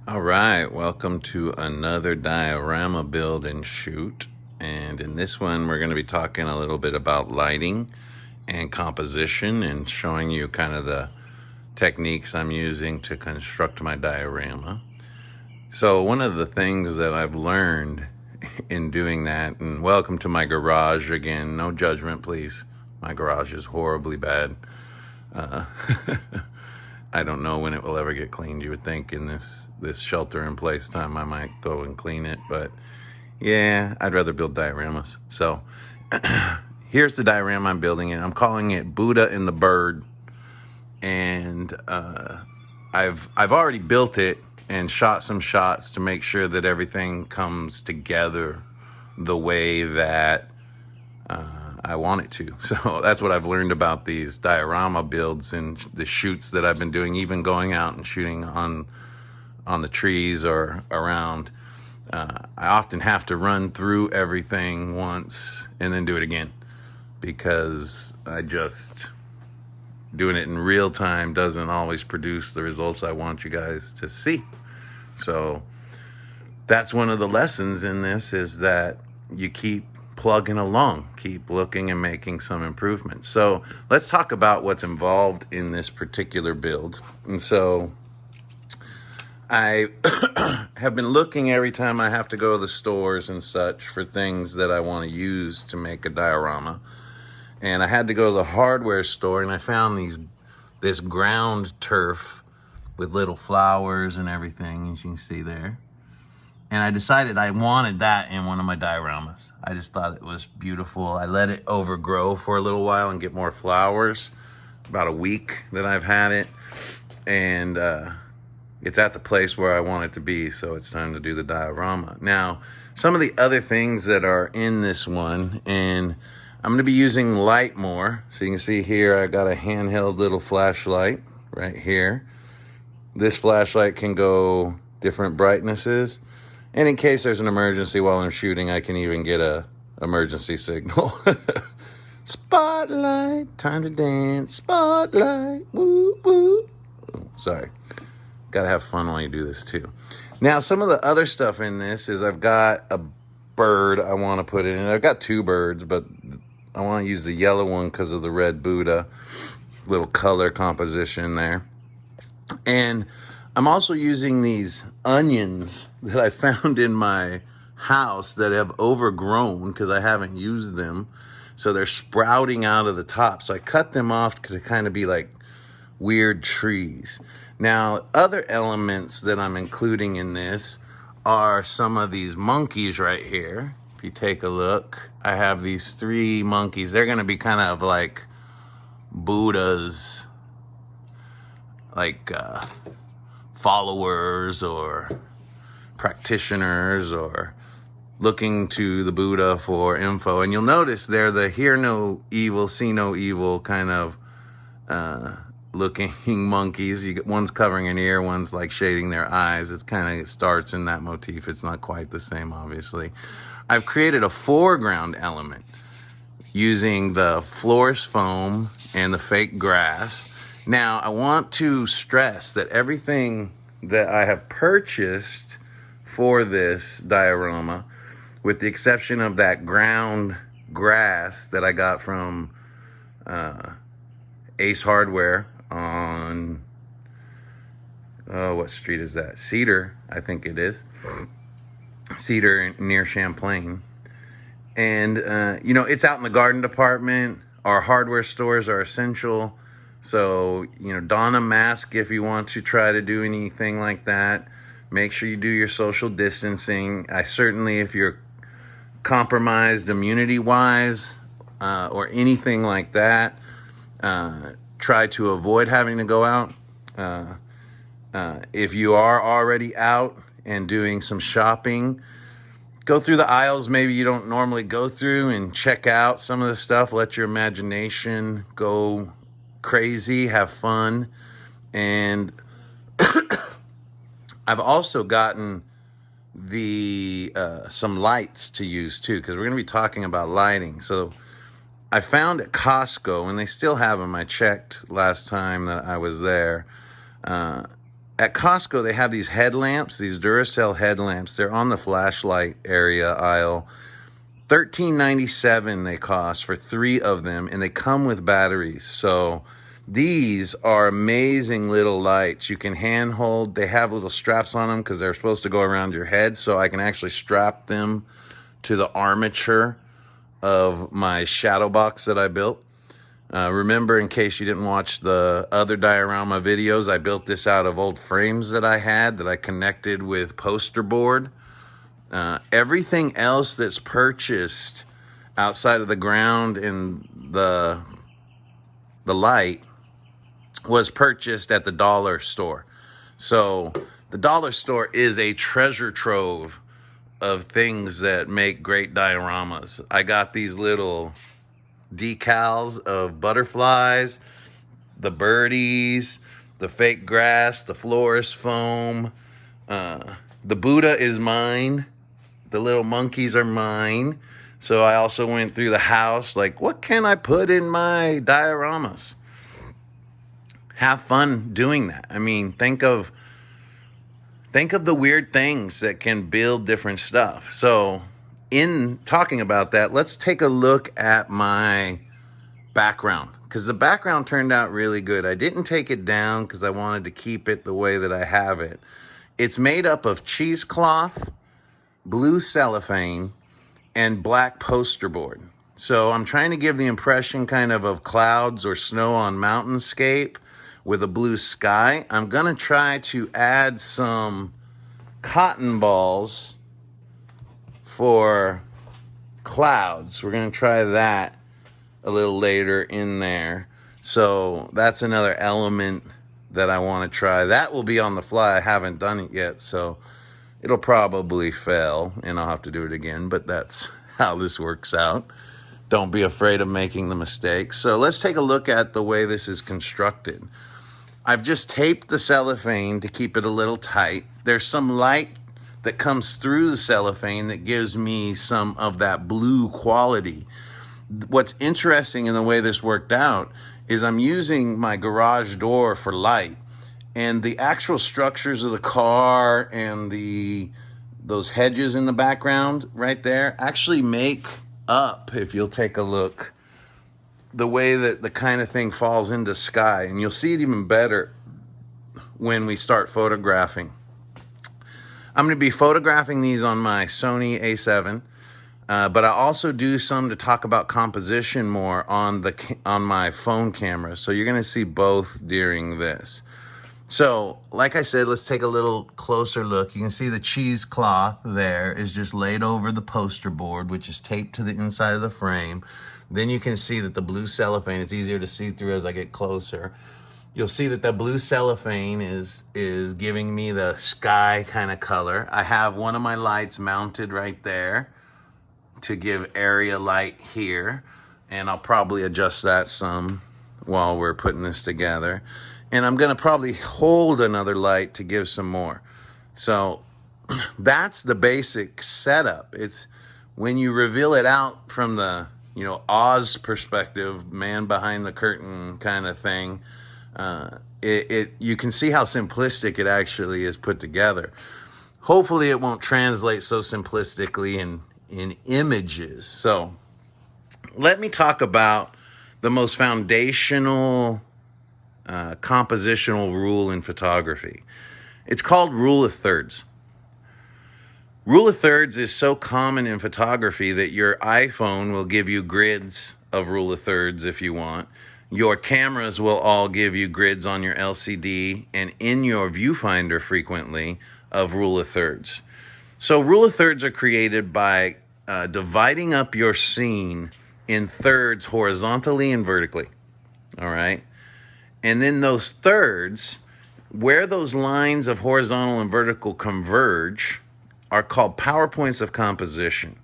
All right, welcome to another diorama build and shoot. And in this one, we're going to be talking a little bit about lighting and composition and showing you kind of the techniques I'm using to construct my diorama. So one of the things that I've learned in doing that, and welcome to my garage again, no judgment please, my garage is horribly bad. Uh, I don't know when it will ever get cleaned. You would think in this shelter in place time I might go and clean it, but yeah, I'd rather build dioramas. So here's the diorama I'm building, and I'm calling it Buddha and the Bird. And I've already built it and shot some shots to make sure that everything comes together the way that I want it to. So that's what I've learned about these diorama builds and the shoots that I've been doing, even going out and shooting on the trees or around. I often have to run through everything once and then do it again, because doing it in real time doesn't always produce the results I want you guys to see. So that's one of the lessons in this, is that you keep plugging along, keep looking and making some improvements. So let's talk about what's involved in this particular build. And so I have been looking every time I have to go to the stores and such for things that I want to use to make a diorama. And I had to go to the hardware store, and I found this ground turf with little flowers and everything, as you can see there. And I decided I wanted that in one of my dioramas. I just thought it was beautiful. I let it overgrow for a little while and get more flowers. About a week that I've had it. And it's at the place where I want it to be, so it's time to do the diorama. Now, some of the other things that are in this one, and I'm going to be using light more. So you can see here I got a handheld little flashlight right here. This flashlight can go different brightnesses. And in case there's an emergency while I'm shooting, I can even get a emergency signal. Spotlight, time to dance, spotlight, woo, woo. Oh, sorry. Gotta have fun while you do this too. Now, some of the other stuff in this is I've got a bird I want to put in. I've got two birds, but I want to use the yellow one because of the red Buddha. Little color composition there. And I'm also using these onions that I found in my house that have overgrown because I haven't used them. So they're sprouting out of the top. So I cut them off to kind of be like weird trees. Now, other elements that I'm including in this are some of these monkeys right here. If you take a look, I have these three monkeys. They're going to be kind of like Buddha's, like followers or practitioners, or looking to the Buddha for info. And you'll notice they're the hear no evil, see no evil kind of looking monkeys. One's covering an ear, one's like shading their eyes. It kind of starts in that motif. It's not quite the same, obviously. I've created a foreground element using the florist foam and the fake grass. Now, I want to stress that everything that I have purchased for this diorama, with the exception of that ground grass that I got from Ace Hardware on, what street is that? Cedar, I think it is. Cedar near Champlain. And, it's out in the garden department. Our hardware stores are essential. So, don a mask if you want to try to do anything like that. Make sure you do your social distancing. I certainly, if you're compromised immunity-wise or anything like that, try to avoid having to go out. If you are already out and doing some shopping, go through the aisles maybe you don't normally go through and check out some of the stuff. Let your imagination go crazy, have fun. And I've also gotten some lights to use too, because we're going to be talking about lighting. So I found at Costco, and they still have them, I checked last time that I was there, At Costco, they have these headlamps, these Duracell headlamps. They're on the flashlight area aisle. $13.97 they cost for 3 of them, and they come with batteries. So these are amazing little lights. You can hand hold. They have little straps on them because they're supposed to go around your head, so I can actually strap them to the armature of my shadow box that I built. Remember, in case you didn't watch the other diorama videos, I built this out of old frames that I had that I connected with poster board. Everything else that's purchased outside of the ground and the light was purchased at the dollar store. So the dollar store is a treasure trove of things that make great dioramas. I got these little decals of butterflies, the birdies, the fake grass, the florist foam. The Buddha is mine. The little monkeys are mine. So I also went through the house like, what can I put in my dioramas? Have fun doing that. I mean, think of the weird things that can build different stuff. So in talking about that, let's take a look at my background, because the background turned out really good. I didn't take it down because I wanted to keep it the way that I have it. It's made up of cheesecloth, blue cellophane, and black poster board. So I'm trying to give the impression kind of clouds or snow on mountainscape with a blue sky. I'm going to try to add some cotton balls for clouds. We're going to try that a little later in there. So that's another element that I want to try. That will be on the fly. I haven't done it yet, so it'll probably fail and I'll have to do it again, but that's how this works out. Don't be afraid of making the mistakes. So let's take a look at the way this is constructed. I've just taped the cellophane to keep it a little tight. There's some light that comes through the cellophane that gives me some of that blue quality. What's interesting in the way this worked out is I'm using my garage door for light, and the actual structures of the car and those hedges in the background right there actually make up, if you'll take a look, the way that the kind of thing falls into sky. And you'll see it even better when we start photographing. I'm going to be photographing these on my Sony A7, but I also do some to talk about composition more on my phone camera. So you're going to see both during this. So, like I said, let's take a little closer look. You can see the cheesecloth there is just laid over the poster board, which is taped to the inside of the frame. Then you can see that the blue cellophane, it's easier to see through as I get closer. You'll see that the blue cellophane is giving me the sky kind of color. I have one of my lights mounted right there to give area light here. And I'll probably adjust that some while we're putting this together. And I'm going to probably hold another light to give some more. So that's the basic setup. It's when you reveal it out from the, Oz perspective, man behind the curtain kind of thing, you can see how simplistic it actually is put together. Hopefully it won't translate so simplistically in images. So let me talk about the most foundational compositional rule in photography. It's called rule of thirds. Rule of thirds is so common in photography that your iPhone will give you grids of rule of thirds if you want. Your cameras will all give you grids on your LCD and in your viewfinder frequently of rule of thirds. So rule of thirds are created by dividing up your scene in thirds horizontally and vertically. All right. And then those thirds, where those lines of horizontal and vertical converge, are called power points of composition.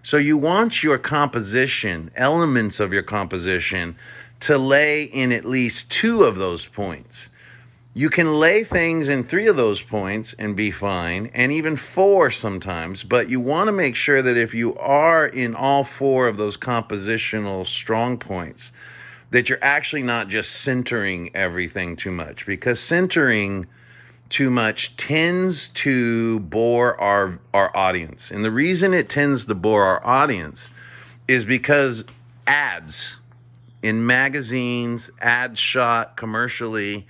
So you want your composition, elements of your composition, to lay in at least 2 of those points. You can lay things in 3 of those points and be fine, and even 4 sometimes, but you want to make sure that if you are in all 4 of those compositional strong points, that you're actually not just centering everything too much, because centering too much tends to bore our audience. And the reason it tends to bore our audience is because ads in magazines, ads shot commercially,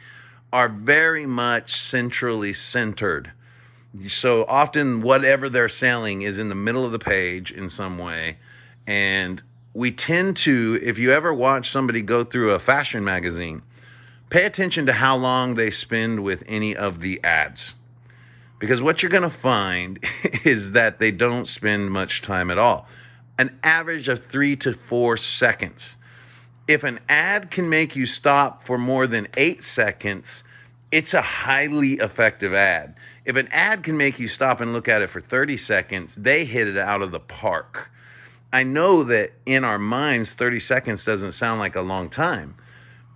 are very much centrally centered. So often whatever they're selling is in the middle of the page in some way. And we tend to, if you ever watch somebody go through a fashion magazine, pay attention to how long they spend with any of the ads. Because what you're going to find is that they don't spend much time at all. An average of 3 to 4 seconds. If an ad can make you stop for more than 8 seconds, it's a highly effective ad. If an ad can make you stop and look at it for 30 seconds, they hit it out of the park. I know that in our minds, 30 seconds doesn't sound like a long time,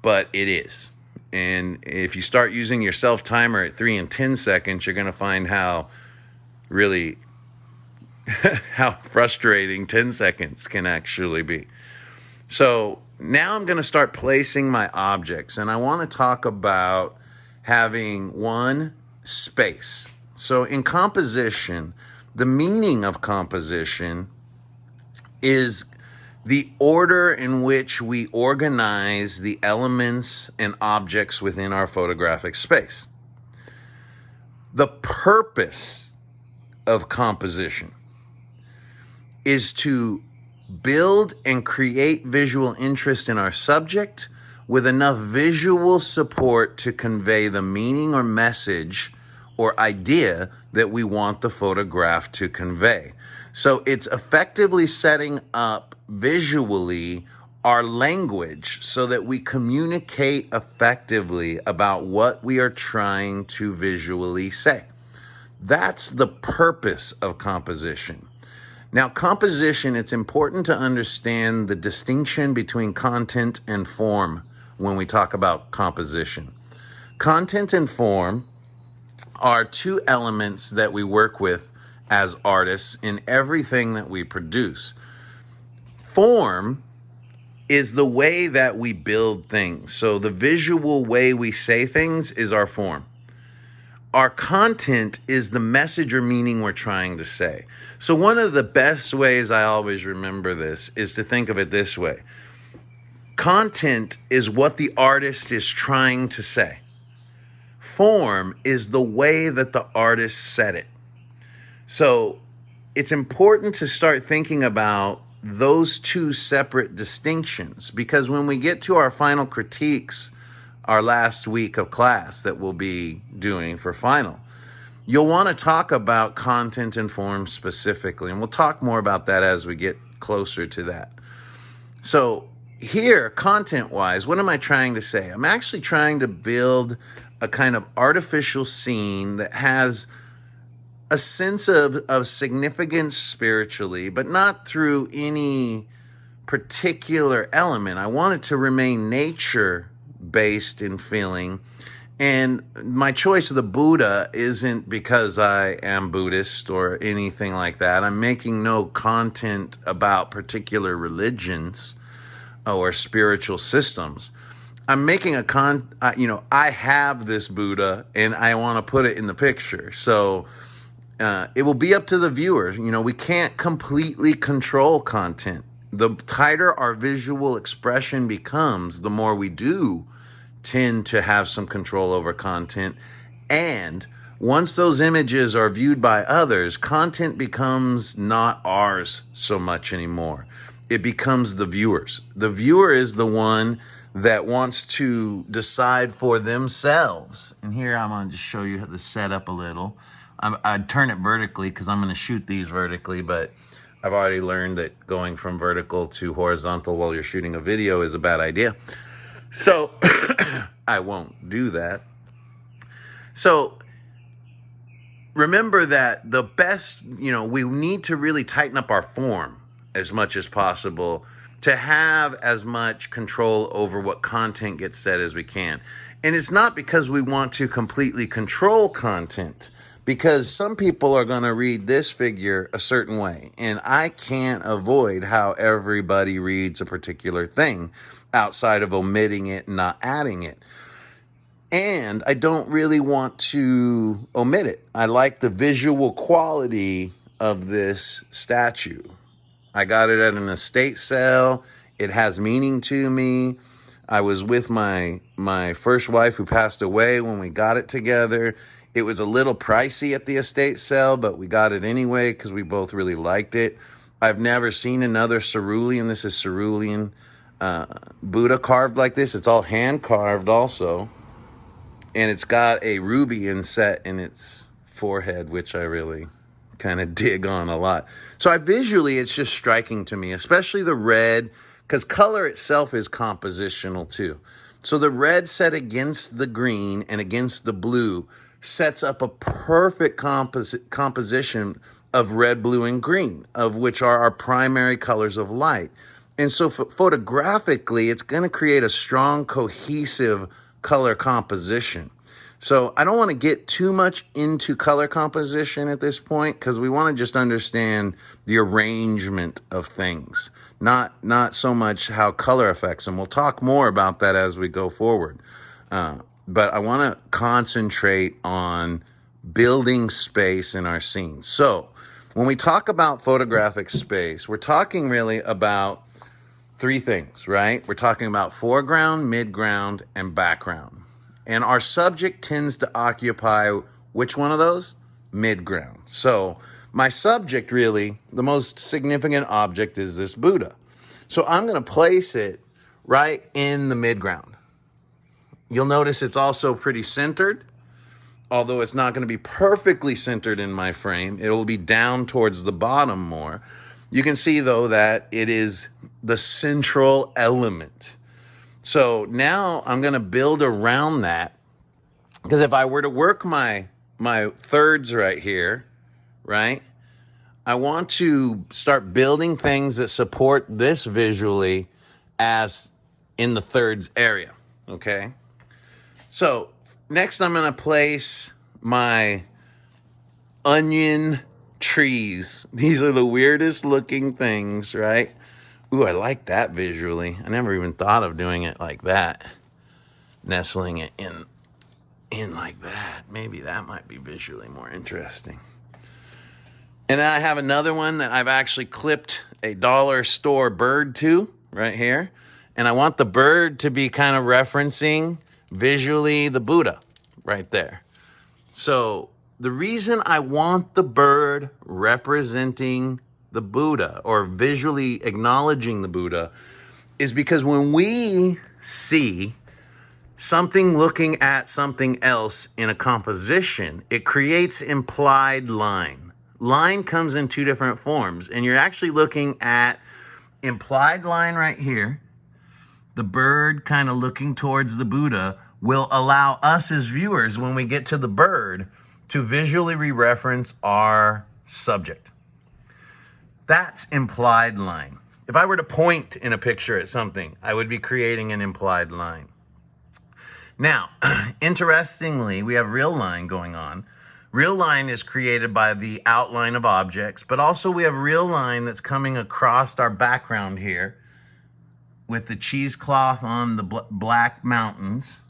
but it is. And if you start using your self-timer at 3 and 10 seconds, you're going to find how frustrating 10 seconds can actually be. So now I'm going to start placing my objects, and I want to talk about having one space. So in composition, the meaning of composition is the order in which we organize the elements and objects within our photographic space. The purpose of composition is to build and create visual interest in our subject with enough visual support to convey the meaning or message or idea that we want the photograph to convey. So it's effectively setting up visually our language so that we communicate effectively about what we are trying to visually say. That's the purpose of composition. Now, composition, it's important to understand the distinction between content and form when we talk about composition. Content and form are two elements that we work with as artists in everything that we produce. Form is the way that we build things. So the visual way we say things is our form. Our content is the message or meaning we're trying to say. So one of the best ways I always remember this is to think of it this way. Content is what the artist is trying to say. Form is the way that the artist said it. So it's important to start thinking about those two separate distinctions, because when we get to our final critiques, our last week of class that we'll be doing for final, you'll want to talk about content and form specifically, and we'll talk more about that as we get closer to that. So here, content-wise, what am I trying to say? I'm actually trying to build a kind of artificial scene that has a sense of significance spiritually, but not through any particular element. I want it to remain nature-based in feeling. And my choice of the Buddha isn't because I am Buddhist or anything like that. I'm making no content about particular religions or spiritual systems. I'm making I have this Buddha and I want to put it in the picture. So it will be up to the viewers. We can't completely control content. The tighter our visual expression becomes, the more we do tend to have some control over content. And once those images are viewed by others, content becomes not ours so much anymore. It becomes the viewers. The viewer is the one that wants to decide for themselves. And here I'm going to just show you the setup a little. I'd turn it vertically because I'm going to shoot these vertically, but I've already learned that going from vertical to horizontal while you're shooting a video is a bad idea. So I won't do that. So remember that the best, we need to really tighten up our form as much as possible to have as much control over what content gets said as we can. And it's not because we want to completely control content, because some people are going to read this figure a certain way, and I can't avoid how everybody reads a particular thing outside of omitting it and not adding it. And I don't really want to omit it. I like the visual quality of this statue. I got it at an estate sale. It has meaning to me. I was with my first wife who passed away when we got it together. It was a little pricey at the estate sale, but we got it anyway because we both really liked it. I've never seen another cerulean. This is cerulean Buddha carved like this. It's all hand carved also. And it's got a ruby inset in its forehead, which I really kind of dig on a lot. So visually, it's just striking to me, especially the red, because color itself is compositional too. So the red set against the green and against the blue sets up a perfect composition of red, blue, and green, of which are our primary colors of light. And so photographically, it's going to create a strong, cohesive color composition. So I don't want to get too much into color composition at this point because we want to just understand the arrangement of things, not so much how color affects them. We'll talk more about that as we go forward. But I want to concentrate on building space in our scene. So when we talk about photographic space, we're talking really about three things, right? We're talking about foreground, midground, and background. And our subject tends to occupy which one of those? Midground. So my subject really, the most significant object is this Buddha. So I'm going to place it right in the midground. You'll notice it's also pretty centered, although it's not going to be perfectly centered in my frame. It will be down towards the bottom more. You can see, though, that it is the central element. So now I'm going to build around that, because if I were to work my thirds right here, right, I want to start building things that support this visually as in the thirds area, okay? So next I'm going to place my onion trees. These are the weirdest looking things, right? Ooh, I like that visually. I never even thought of doing it like that. Nestling it in like that. Maybe that might be visually more interesting. And then I have another one that I've actually clipped a dollar store bird to right here. And I want the bird to be kind of referencing visually the Buddha right there. So the reason I want the bird representing the Buddha or visually acknowledging the Buddha is because when we see something looking at something else in a composition, it creates implied line. Line comes in two different forms, and you're actually looking at implied line right here. The bird kind of looking towards the Buddha will allow us as viewers, when we get to the bird, to visually re-reference our subject. That's implied line. If I were to point in a picture at something, I would be creating an implied line. Now, interestingly, we have real line going on. Real line is created by the outline of objects, but also we have real line that's coming across our background here with the cheesecloth on the black mountains.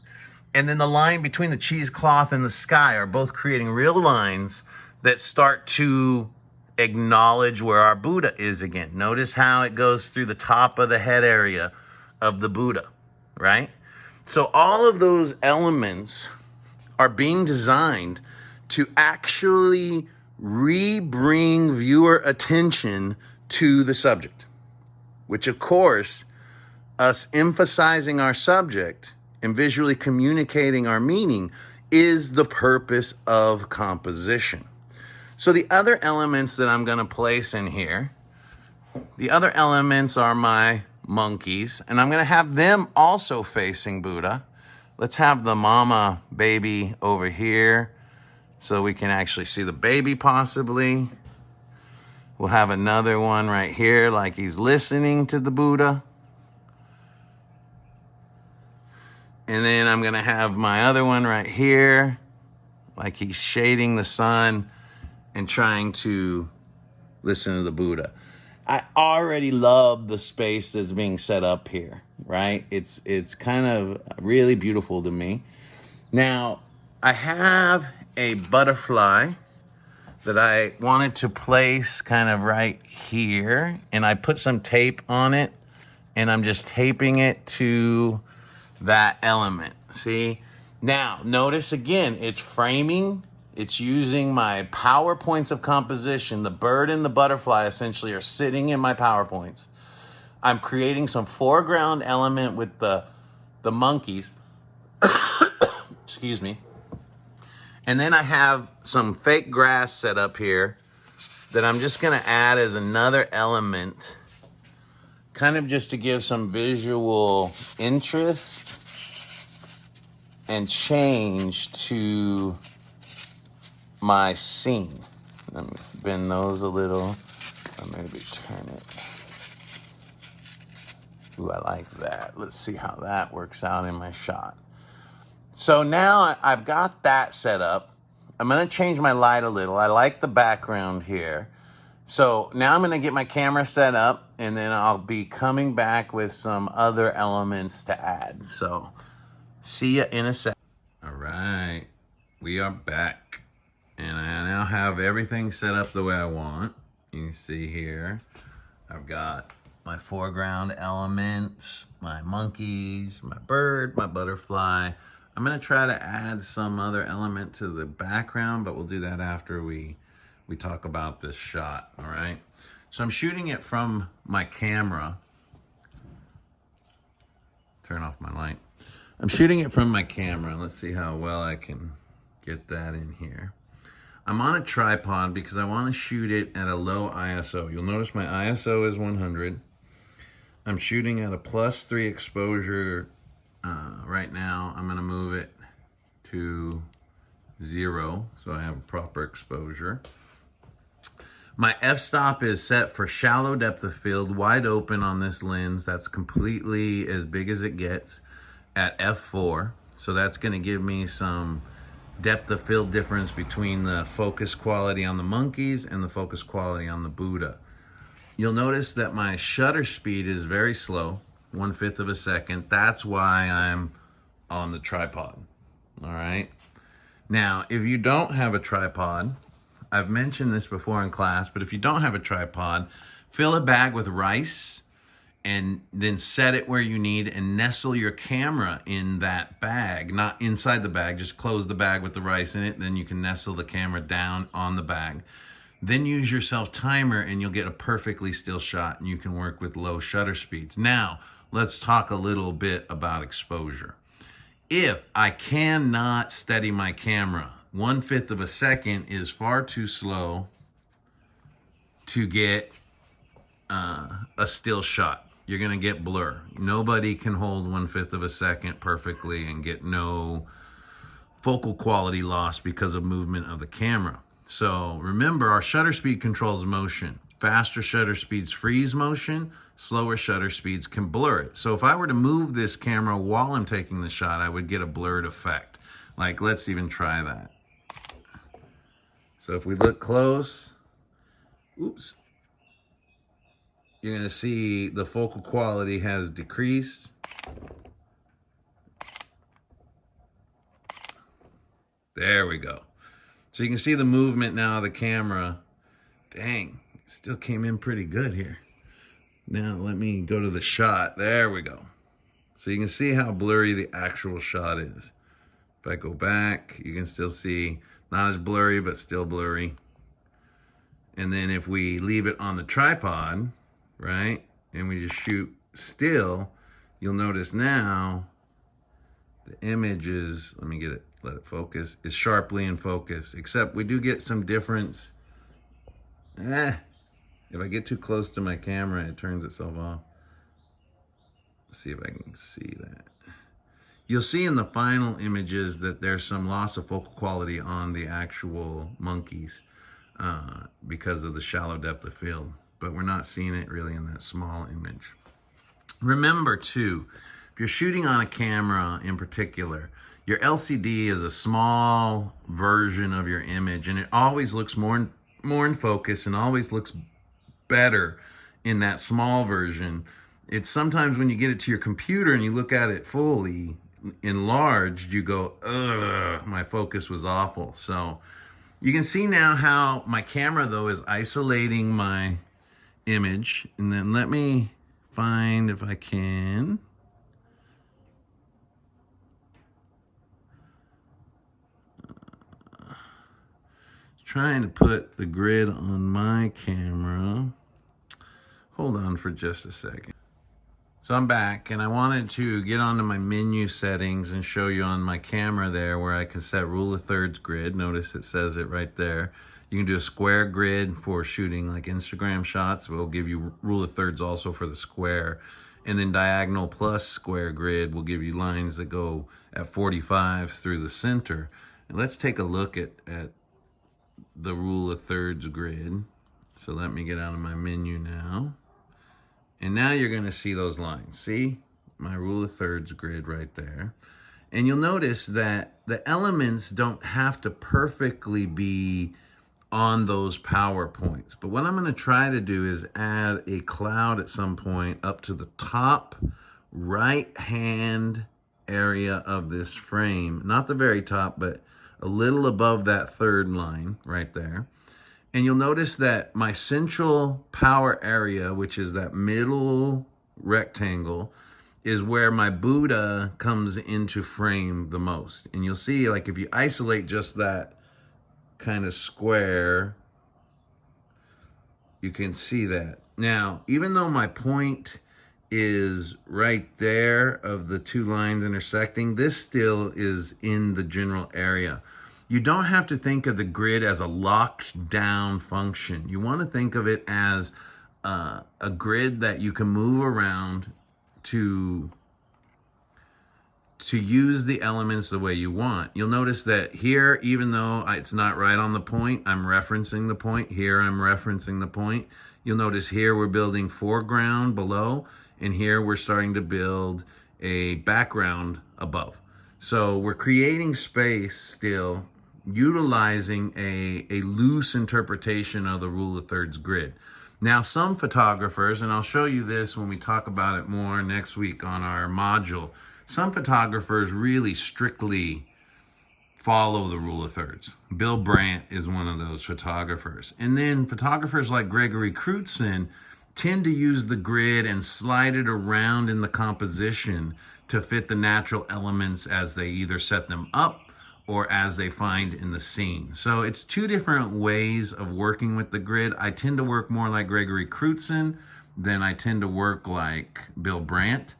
And then the line between the cheesecloth and the sky are both creating real lines that start to acknowledge where our Buddha is again. Notice how it goes through the top of the head area of the Buddha, right? So all of those elements are being designed to actually re-bring viewer attention to the subject, which of course, us emphasizing our subject and visually communicating our meaning is the purpose of composition. So the other elements that I'm going to place in here, the other elements are my monkeys, and I'm going to have them also facing Buddha. Let's have the mama baby over here so we can actually see the baby possibly. We'll have another one right here like he's listening to the Buddha. And then I'm going to have my other one right here like he's shading the sun and trying to listen to the Buddha. I already love the space that's being set up here, right? It's kind of really beautiful to me. Now, I have a butterfly that I wanted to place kind of right here, and I put some tape on it, and I'm just taping it to that element. See? Now, notice again, it's framing. It's using my PowerPoints of composition. The bird and the butterfly essentially are sitting in my PowerPoints. I'm creating some foreground element with the monkeys. Excuse me. And then I have some fake grass set up here that I'm just gonna add as another element, kind of just to give some visual interest and change to my scene. Let me bend those a little, or maybe turn it. Ooh, I like that. Let's see how that works out in my shot. So now I've got that set up. I'm gonna change my light a little. I like the background here. So now I'm gonna get my camera set up, and then I'll be coming back with some other elements to add. So see ya in a sec. All right, we are back. And I now have everything set up the way I want. You can see here, I've got my foreground elements, my monkeys, my bird, my butterfly. I'm gonna try to add some other element to the background, but we'll do that after we talk about this shot, all right? So I'm shooting it from my camera. Turn off my light. I'm shooting it from my camera. Let's see how well I can get that in here. I'm on a tripod because I want to shoot it at a low ISO. You'll notice my ISO is 100. I'm shooting at a +3 exposure right now. I'm going to move it to 0 so I have a proper exposure. My f-stop is set for shallow depth of field, wide open on this lens. That's completely as big as it gets at f4. So that's going to give me some depth of field difference between the focus quality on the monkeys and the focus quality on the Buddha. You'll notice that my shutter speed is very slow, 1/5 of a second. That's why I'm on the tripod, all right? Now, if you don't have a tripod, I've mentioned this before in class, but if you don't have a tripod, fill a bag with rice and then set it where you need and nestle your camera in that bag, not inside the bag, just close the bag with the rice in it, then you can nestle the camera down on the bag. Then use your self-timer and you'll get a perfectly still shot and you can work with low shutter speeds. Now, let's talk a little bit about exposure. If I cannot steady my camera, 1/5 of a second is far too slow to get a still shot. You're gonna get blur. Nobody can hold 1/5 of a second perfectly and get no focal quality loss because of movement of the camera. So remember, our shutter speed controls motion. Faster shutter speeds freeze motion, slower shutter speeds can blur it. So if I were to move this camera while I'm taking the shot, I would get a blurred effect. Like, let's even try that. So if we look close, oops, you're gonna see the focal quality has decreased. There we go. So you can see the movement now of the camera. Dang, it still came in pretty good here. Now let me go to the shot. There we go. So you can see how blurry the actual shot is. If I go back, you can still see not as blurry, but still blurry. And then if we leave it on the tripod, right, and we just shoot still, you'll notice now the image is, let me get it, let it focus, is sharply in focus, except we do get some difference. If I get too close to my camera, it turns itself off. Let's see if I can see that. You'll see in the final images that there's some loss of focal quality on the actual monkeys because of the shallow depth of field, but we're not seeing it really in that small image. Remember too, if you're shooting on a camera in particular, your LCD is a small version of your image, and it always looks more in focus and always looks better in that small version. It's sometimes when you get it to your computer and you look at it fully, enlarged, you go, ugh, my focus was awful. So you can see now how my camera though is isolating my image. And then let me find if I can. Trying to put the grid on my camera. Hold on for just a second. So I'm back, and I wanted to get onto my menu settings and show you on my camera there where I can set rule of thirds grid. Notice it says it right there. You can do a square grid for shooting like Instagram shots. We'll give you rule of thirds also for the square. And then diagonal plus square grid will give you lines that go at 45s through the center. And let's take a look at the rule of thirds grid. So let me get out of my menu now. And now you're going to see those lines. See my rule of thirds grid right there. And you'll notice that the elements don't have to perfectly be on those power points. But what I'm going to try to do is add a cloud at some point up to the top right hand area of this frame. Not the very top, but a little above that third line right there. And you'll notice that my central power area, which is that middle rectangle, is where my Buddha comes into frame the most. And you'll see, like, if you isolate just that kind of square, you can see that. Now, even though my point is right there of the two lines intersecting, this still is in the general area. You don't have to think of the grid as a locked down function. You want to think of it as a grid that you can move around to use the elements the way you want. You'll notice that here, even though it's not right on the point, I'm referencing the point. Here, I'm referencing the point. You'll notice here we're building foreground below, and here we're starting to build a background above. So we're creating space still, utilizing a loose interpretation of the rule of thirds grid. Now, some photographers, and I'll show you this when we talk about it more next week on our module, some photographers really strictly follow the rule of thirds. Bill Brandt is one of those photographers. And then photographers like Gregory Crutzen tend to use the grid and slide it around in the composition to fit the natural elements as they either set them up or as they find in the scene. So it's two different ways of working with the grid. I tend to work more like Gregory Crutzen than I tend to work like Bill Brandt.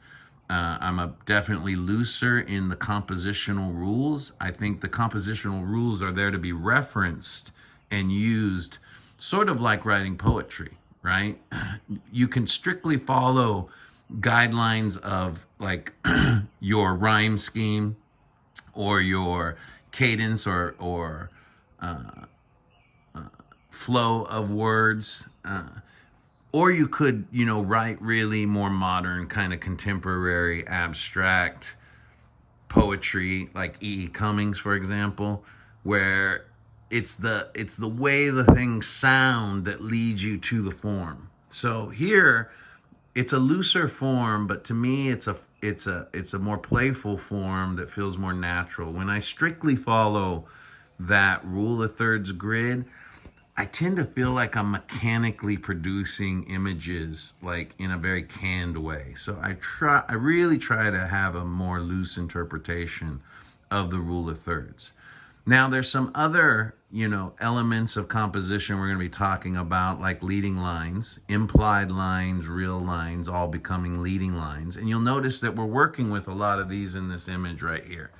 I'm definitely looser in the compositional rules. I think the compositional rules are there to be referenced and used sort of like writing poetry, right? You can strictly follow guidelines of like your rhyme scheme or your cadence or flow of words, or you could, write really more modern kind of contemporary abstract poetry like E.E. Cummings, for example, where it's the way the things sound that leads you to the form. So here it's a looser form, but to me it's a more playful form that feels more natural. When I strictly follow that rule of thirds grid, I tend to feel like I'm mechanically producing images like in a very canned way. So I really try to have a more loose interpretation of the rule of thirds. Now there's some other, elements of composition we're going to be talking about, like leading lines, implied lines, real lines, all becoming leading lines. And you'll notice that we're working with a lot of these in this image right here.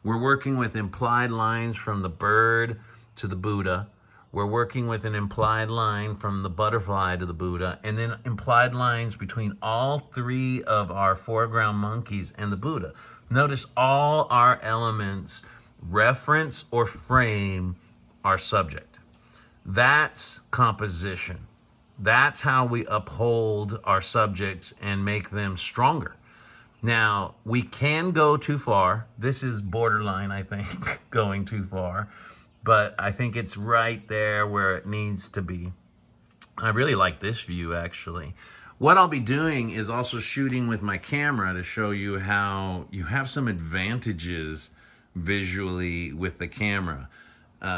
We're working with implied lines from the bird to the Buddha. We're working with an implied line from the butterfly to the Buddha, and then implied lines between all three of our foreground monkeys and the Buddha. Notice all our elements reference or frame our subject. That's composition. That's how we uphold our subjects and make them stronger. Now, we can go too far. This is borderline, I think, going too far. But I think it's right there where it needs to be. I really like this view, actually, What I'll be doing is also shooting with my camera to show you how you have some advantages visually with the camera,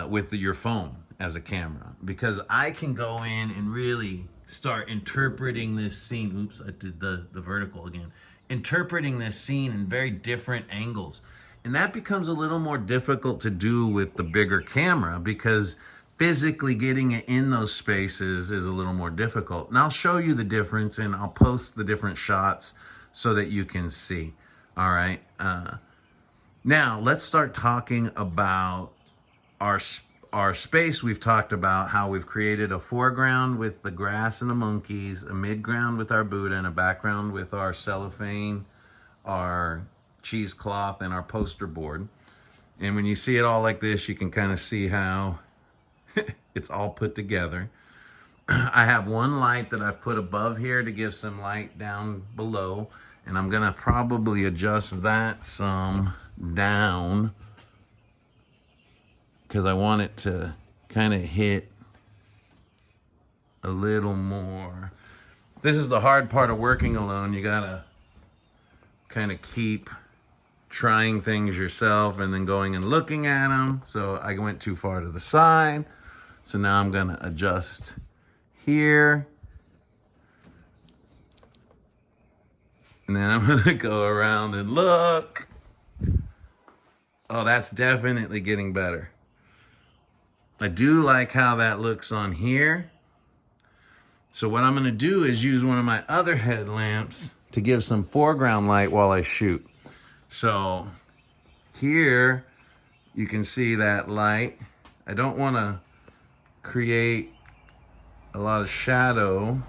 with your phone as a camera, because I can go in and really start interpreting this scene. Oops, I did the vertical again. Interpreting this scene in very different angles. And that becomes a little more difficult to do with the bigger camera, because physically getting it in those spaces is a little more difficult. And I'll show you the difference, and I'll post the different shots so that you can see. All right. Now let's start talking about our space. We've talked about how we've created a foreground with the grass and the monkeys, a midground with our Buddha, and a background with our cellophane, our cheesecloth, and our poster board. And when you see it all like this, you can kind of see how it's all put together. I have one light that I've put above here to give some light down below, and I'm gonna probably adjust that some down because I want it to kind of hit a little more. This is the hard part of working alone. You gotta kind of keep trying things yourself and then going and looking at them. So I went too far to the side. So now I'm gonna adjust here. And then I'm gonna go around and look. Oh, that's definitely getting better. I do like how that looks on here. So what I'm gonna do is use one of my other headlamps to give some foreground light while I shoot. So here you can see that light. I don't wanna create a lot of shadow,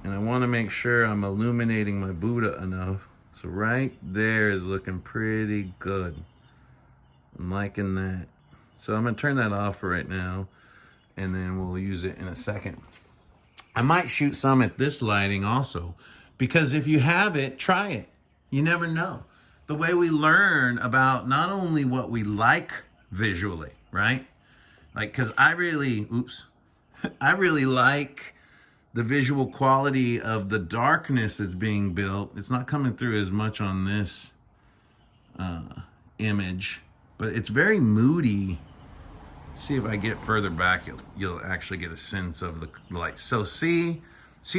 and I wanna make sure I'm illuminating my Buddha enough. So right there is looking pretty good. I'm liking that. So I'm gonna turn that off for right now, and then we'll use it in a second. I might shoot some at this lighting also, because if you have it, try it. You never know. The way we learn about not only what we like visually, right? Like, cause I really like the visual quality of the darkness that's being built. It's not coming through as much on this image, but it's very moody. See if I get further back, you'll actually get a sense of the light. So see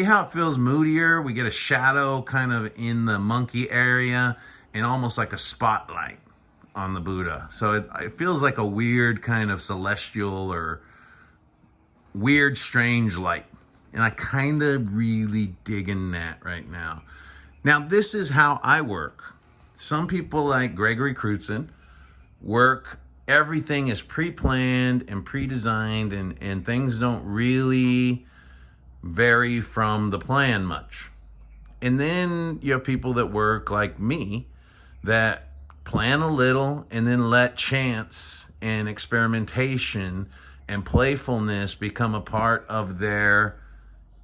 how it feels moodier? We get a shadow kind of in the monkey area and almost like a spotlight on the Buddha. So it feels like a weird kind of celestial or weird, strange light. And I kind of really digging that right now. Now, this is how I work. Some people like Gregory Crutzen work, everything is pre-planned and pre-designed, and things don't really vary from the plan much. And then you have people that work like me that plan a little and then let chance and experimentation and playfulness become a part of their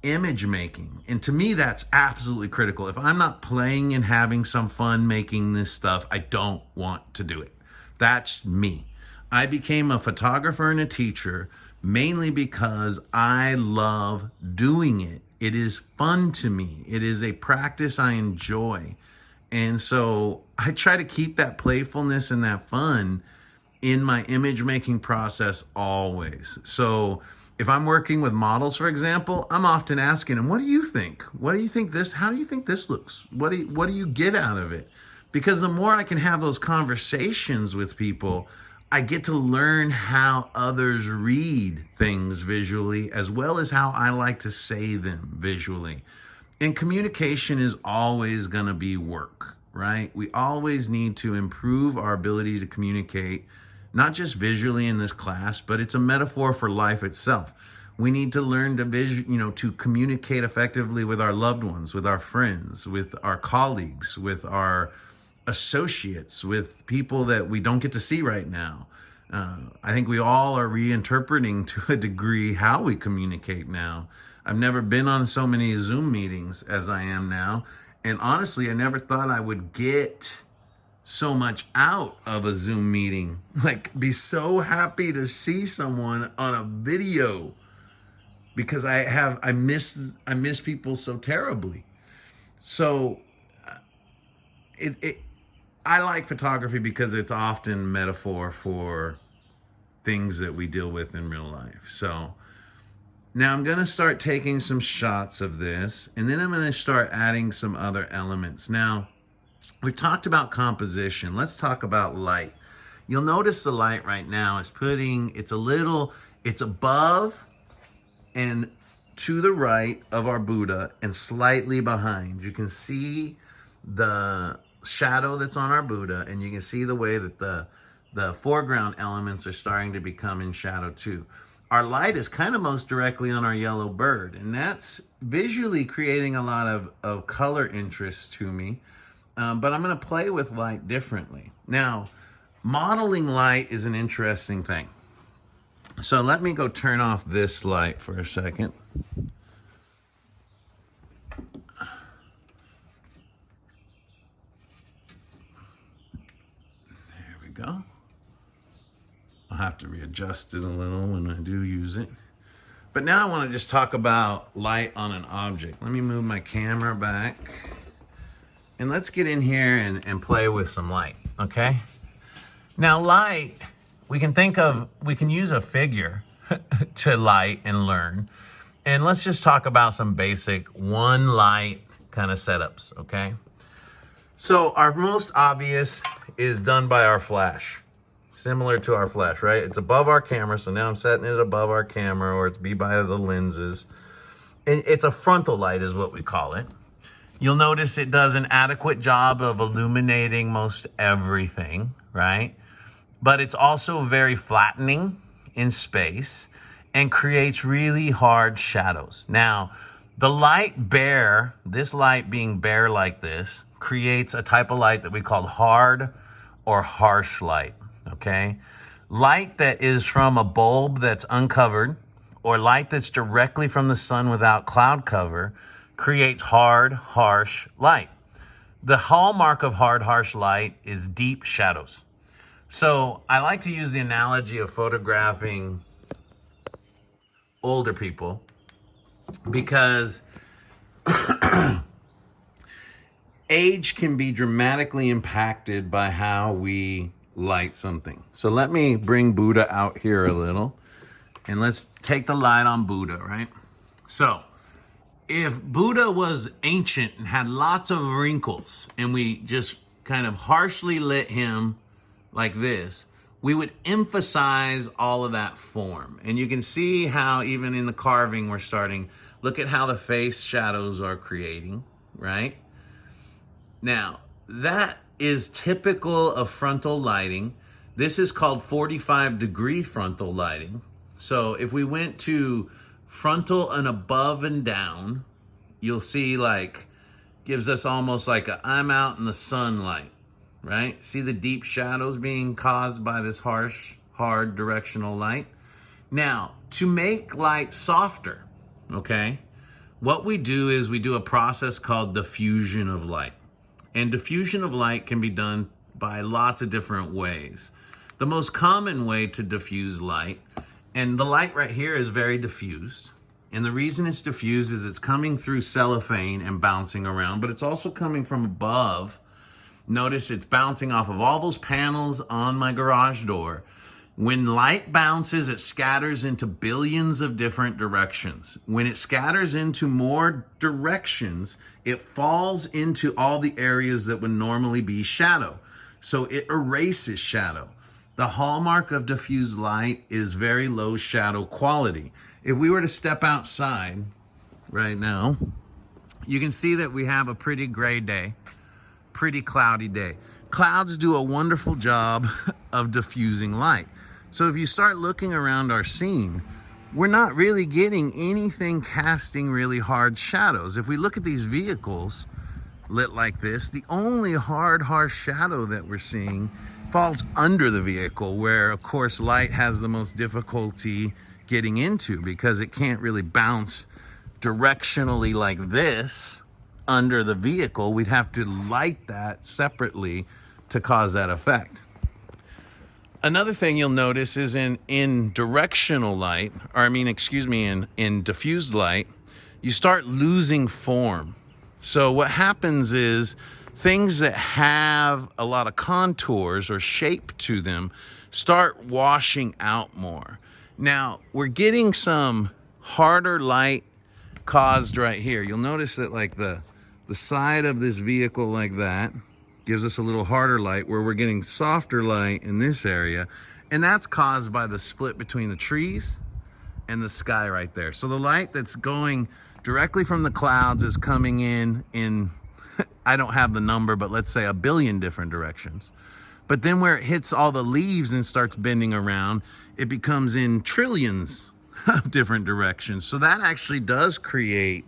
image making. And to me, that's absolutely critical. If I'm not playing and having some fun making this stuff, I don't want to do it. That's me. I became a photographer and a teacher mainly because I love doing it. It is fun to me. It is a practice I enjoy. And so I try to keep that playfulness and that fun in my image making process always. So if I'm working with models, for example, I'm often asking them, what do you think? What do you think this, how do you think this looks? What do you get out of it? Because the more I can have those conversations with people, I get to learn how others read things visually, as well as how I like to say them visually. And communication is always going to be work, right? We always need to improve our ability to communicate, not just visually in this class, but it's a metaphor for life itself. We need to learn to to communicate effectively with our loved ones, with our friends, with our colleagues, with our associates, with people that we don't get to see right now. I think we all are reinterpreting to a degree how we communicate now. I've never been on so many Zoom meetings as I am now. And honestly, I never thought I would get so much out of a Zoom meeting. Like, be so happy to see someone on a video. because I miss people so terribly. So I like photography because it's often metaphor for things that we deal with in real life. So now I'm going to start taking some shots of this, and then I'm going to start adding some other elements. Now, we've talked about composition. Let's talk about light. You'll notice the light right now is it's above and to the right of our Buddha and slightly behind. You can see the shadow that's on our Buddha, and you can see the way that the foreground elements are starting to become in shadow too. Our light is kind of most directly on our yellow bird, and that's visually creating a lot of color interest to me. But I'm going to play with light differently. Now, modeling light is an interesting thing. So let me go turn off this light for a second. There we go. I'll have to readjust it a little when I do use it. But now I want to just talk about light on an object. Let me move my camera back. And let's get in here and play with some light, okay? Now light, we can use a figure to light and learn. And let's just talk about some basic one light kind of setups, okay? So our most obvious is done by our flash. Similar to our flash, right? It's above our camera, so now I'm setting it above our camera, or it's be by the lenses. And it's a frontal light is what we call it. You'll notice it does an adequate job of illuminating most everything, right? But it's also very flattening in space and creates really hard shadows. Now, the light bare, this light being bare like this, creates a type of light that we call hard or harsh light. Okay, light that is from a bulb that's uncovered or light that's directly from the sun without cloud cover creates hard, harsh light. The hallmark of hard, harsh light is deep shadows. So I like to use the analogy of photographing older people because age can be dramatically impacted by how we light something. So let me bring Buddha out here a little and let's take the light on Buddha, right? So if Buddha was ancient and had lots of wrinkles and we just kind of harshly lit him like this, we would emphasize all of that form. And you can see how even in the carving we're starting, look at how the face shadows are creating, right? Now, that is typical of frontal lighting. This is called 45-degree frontal lighting. So if we went to frontal and above and down, you'll see like, gives us almost like a I'm out in the sunlight, right? See the deep shadows being caused by this harsh, hard directional light? Now, to make light softer, okay, what we do is we do a process called diffusion of light. And diffusion of light can be done by lots of different ways. The most common way to diffuse light, and the light right here is very diffused. And the reason it's diffused is it's coming through cellophane and bouncing around, but it's also coming from above. Notice it's bouncing off of all those panels on my garage door. When light bounces, it scatters into billions of different directions. When it scatters into more directions, it falls into all the areas that would normally be shadow. So it erases shadow. The hallmark of diffused light is very low shadow quality. If we were to step outside right now, you can see that we have a pretty gray day, pretty cloudy day. Clouds do a wonderful job of diffusing light. So if you start looking around our scene, we're not really getting anything casting really hard shadows. If we look at these vehicles lit like this, the only hard, harsh shadow that we're seeing falls under the vehicle, where of course light has the most difficulty getting into because it can't really bounce directionally like this under the vehicle. We'd have to light that separately to cause that effect. Another thing you'll notice is in directional light, or I mean, excuse me, in diffused light, you start losing form. So what happens is things that have a lot of contours or shape to them start washing out more. Now, we're getting some harder light caused right here. You'll notice that like the side of this vehicle like that gives us a little harder light, where we're getting softer light in this area. And that's caused by the split between the trees and the sky right there. So the light that's going directly from the clouds is coming in I don't have the number, but let's say 1 billion different directions. But then where it hits all the leaves and starts bending around, it becomes in trillions of different directions. So that actually does create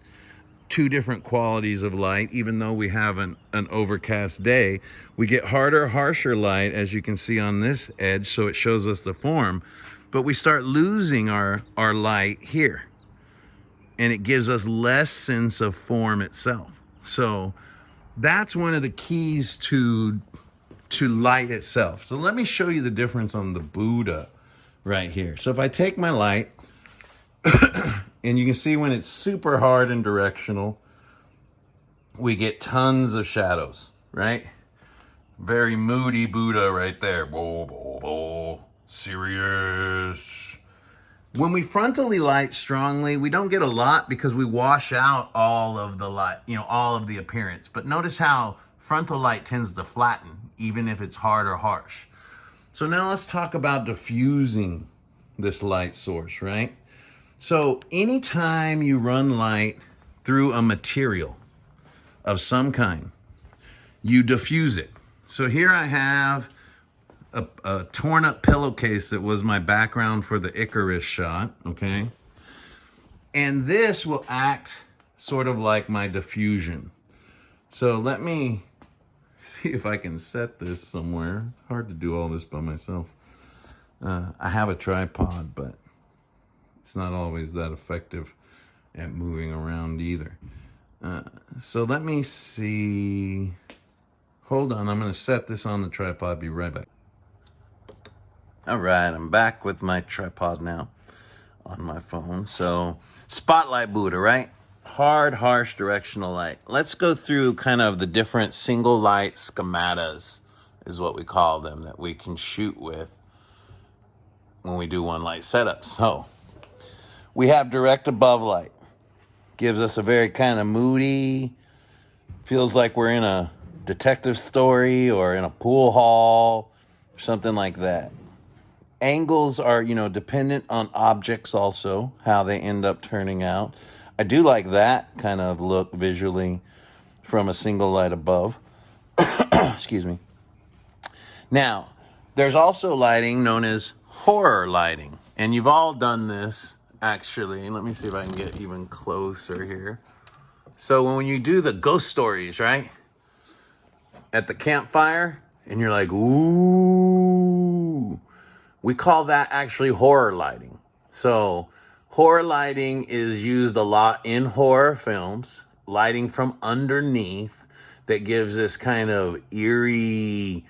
2 different qualities of light. Even though we have an overcast day, we get harder, harsher light, as you can see on this edge, so it shows us the form, but we start losing our light here, and it gives us less sense of form itself. So that's one of the keys to light itself. So let me show you the difference on the Buddha right here. So if I take my light, and you can see when it's super hard and directional, we get tons of shadows, right? Very moody Buddha right there. Bo, bo, bo. Serious. When we frontally light strongly, we don't get a lot because we wash out all of the light, all of the appearance. But notice how frontal light tends to flatten, even if it's hard or harsh. So now let's talk about diffusing this light source, right? So anytime you run light through a material of some kind, you diffuse it. So here I have a torn up pillowcase that was my background for the Icarus shot, okay? And this will act sort of like my diffusion. So let me see if I can set this somewhere. Hard to do all this by myself. I have a tripod, but it's not always that effective at moving around either. So let me see. Hold on, I'm going to set this on the tripod. Be right back. All right, I'm back with my tripod now on my phone. So spotlight Buddha, right? Hard, harsh, directional light. Let's go through kind of the different single light schematas, is what we call them, that we can shoot with when we do one light setup. So we have direct above light. Gives us a very kind of moody, feels like we're in a detective story or in a pool hall, something like that. Angles are, dependent on objects also, how they end up turning out. I do like that kind of look visually from a single light above. Excuse me. Now, there's also lighting known as horror lighting. And you've all done this, actually. Let me see if I can get even closer here. So when you do the ghost stories, right? At the campfire, and you're like, ooh. We call that actually horror lighting. So horror lighting is used a lot in horror films. Lighting from underneath that gives this kind of eerie,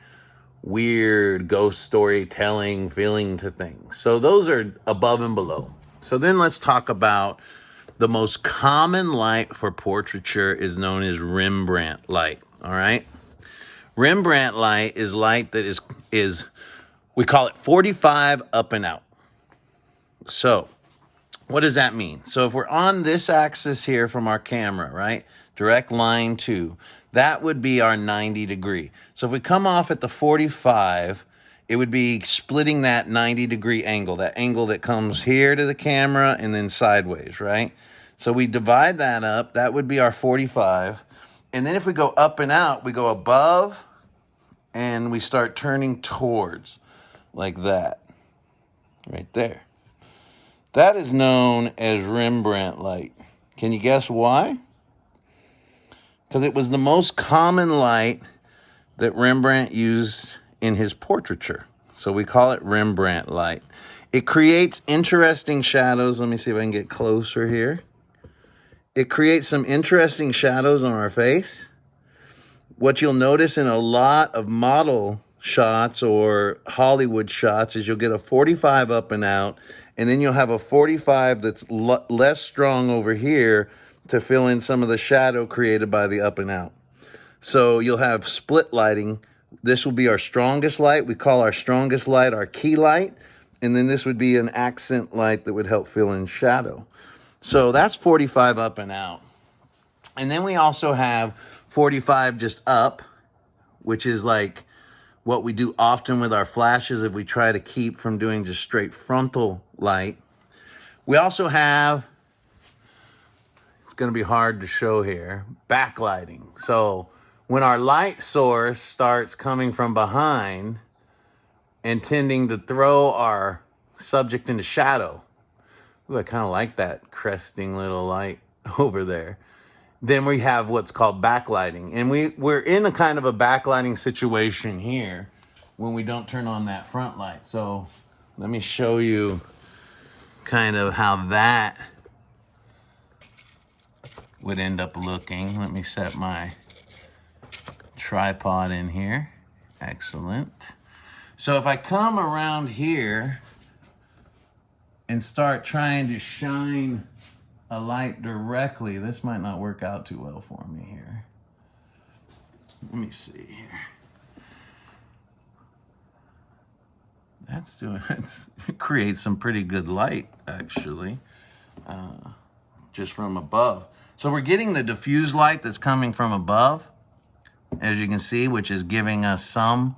weird ghost storytelling feeling to things. So those are above and below. So then let's talk about the most common light for portraiture is known as Rembrandt light. All right. Rembrandt light is light that is we call it 45 up and out. So what does that mean? So if we're on this axis here from our camera, right? Direct line 2, that would be our 90 degree. So if we come off at the 45, it would be splitting that 90 degree angle, that angle that comes here to the camera and then sideways, right? So we divide that up, that would be our 45. And then if we go up and out, we go above and we start turning towards. Like that, right there. That is known as Rembrandt light. Can you guess why? Because it was the most common light that Rembrandt used in his portraiture. So we call it Rembrandt light. It creates interesting shadows. Let me see if I can get closer here. It creates some interesting shadows on our face. What you'll notice in a lot of model shots or Hollywood shots is you'll get a 45 up and out, and then you'll have a 45 that's less strong over here to fill in some of the shadow created by the up and out. So you'll have split lighting. This will be our strongest light. We call our strongest light our key light, and then this would be an accent light that would help fill in shadow. So that's 45 up and out. And then we also have 45 just up, which is like what we do often with our flashes if we try to keep from doing just straight frontal light. We also have, it's going to be hard to show here, backlighting. So when our light source starts coming from behind and tending to throw our subject into shadow, ooh, I kind of like that cresting little light over there. Then we have what's called backlighting. And we're in a kind of a backlighting situation here when we don't turn on that front light. So let me show you kind of how that would end up looking. Let me set my tripod in here. Excellent. So if I come around here and start trying to shine a light directly, this might not work out too well for me here. Let me see here. It creates some pretty good light, actually, just from above. So we're getting the diffuse light that's coming from above, as you can see, which is giving us some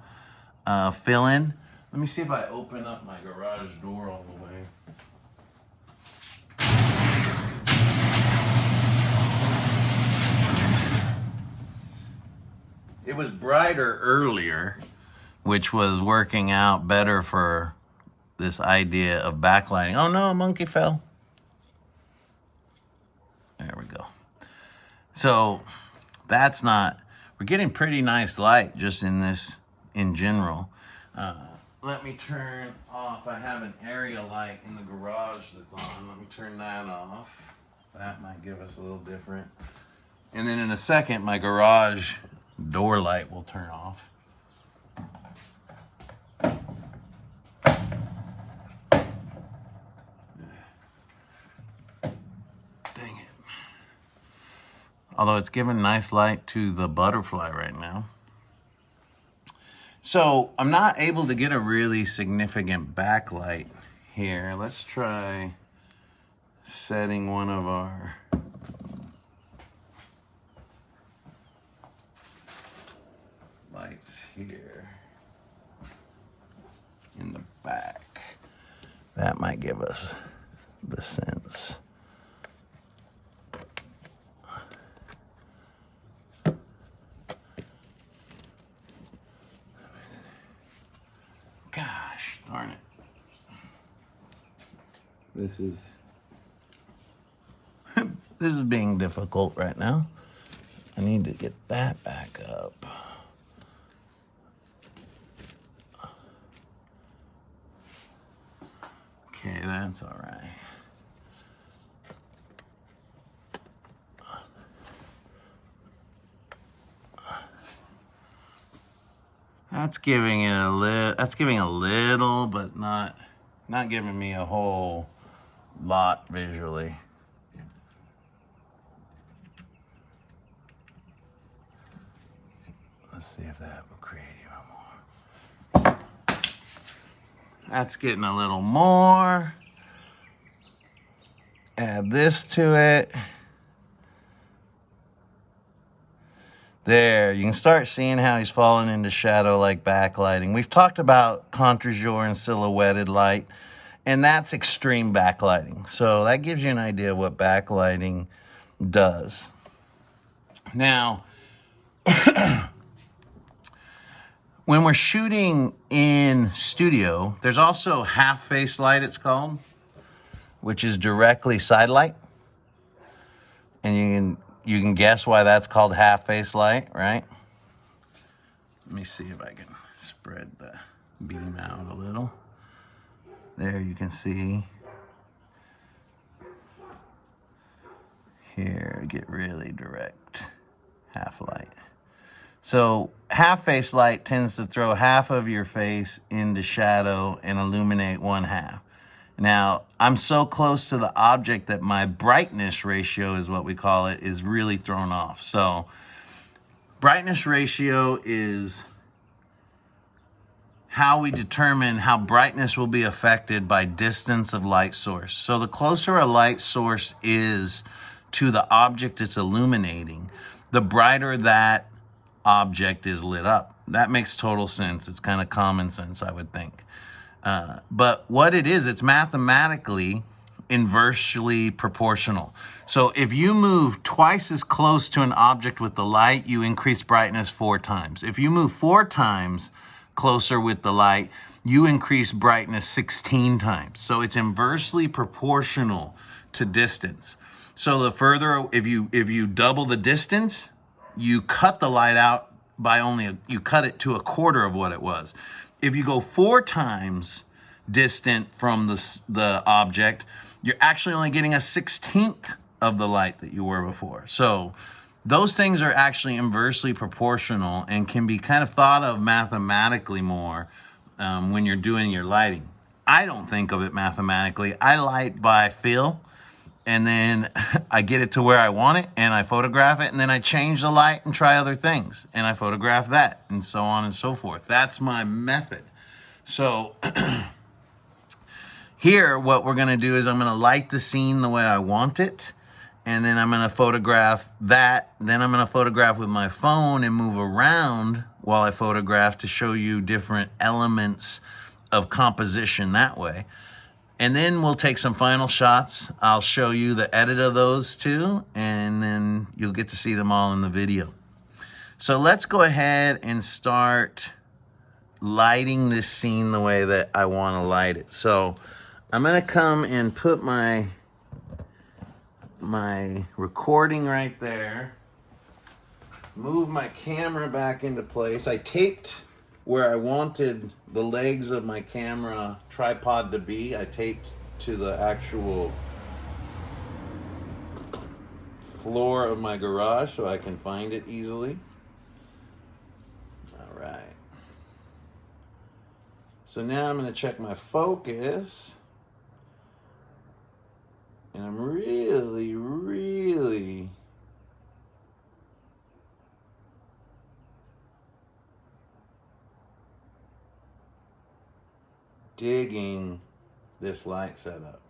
fill-in. Let me see if I open up my garage door all the way. It was brighter earlier, which was working out better for this idea of backlighting. Oh no, a monkey fell. There we go. So that's not, we're getting pretty nice light just in this in general. Let me turn off, I have an area light in the garage that's on. Let me turn that off. That might give us a little different. And then in a second, my garage door light will turn off. Dang it. Although it's giving nice light to the butterfly right now. So I'm not able to get a really significant backlight here. Let's try setting one of our lights here in the back. That might give us the sense. Gosh darn it. This is being difficult right now. I need to get that back up. Okay, that's all right. That's giving it a little. That's giving a little, but not giving me a whole lot visually. Let's see if that will create even more. That's getting a little more. Add this to it. There, you can start seeing how he's falling into shadow like backlighting. We've talked about contre-jour and silhouetted light, and that's extreme backlighting. So that gives you an idea of what backlighting does. Now, when we're shooting in studio, there's also half-face light, it's called, which is directly side light. And you can guess why that's called half-face light, right? Let me see if I can spread the beam out a little. There you can see. Here, get really direct half light. So half face light tends to throw half of your face into shadow and illuminate one half. Now, I'm so close to the object that my brightness ratio, is what we call it, is really thrown off. So brightness ratio is how we determine how brightness will be affected by distance of light source. So the closer a light source is to the object it's illuminating, the brighter that object is lit up. That makes total sense. It's kind of common sense, I would think. But what it is, it's mathematically inversely proportional. So if you move twice as close to an object with the light, you increase brightness 4 times. If you move 4 times closer with the light, you increase brightness 16 times. So it's inversely proportional to distance. So the further, if you double the distance, you cut the light out by you cut it to a quarter of what it was. If you go 4 times distant from the object, you're actually only getting a 16th of the light that you were before. So those things are actually inversely proportional and can be kind of thought of mathematically more when you're doing your lighting. I don't think of it mathematically. I light by feel, and then I get it to where I want it, and I photograph it, and then I change the light and try other things, and I photograph that, and so on and so forth. That's my method. So here, what we're gonna do is I'm gonna light the scene the way I want it, and then I'm gonna photograph that. Then I'm gonna photograph with my phone and move around while I photograph to show you different elements of composition that way. And then we'll take some final shots. I'll show you the edit of those too, and then you'll get to see them all in the video. So let's go ahead and start lighting this scene the way that I want to light it. So I'm gonna come and put my recording right there, move my camera back into place. I taped where I wanted the legs of my camera tripod to be. I taped to the actual floor of my garage so I can find it easily. All right. So now I'm going to check my focus. And I'm really digging this light setup.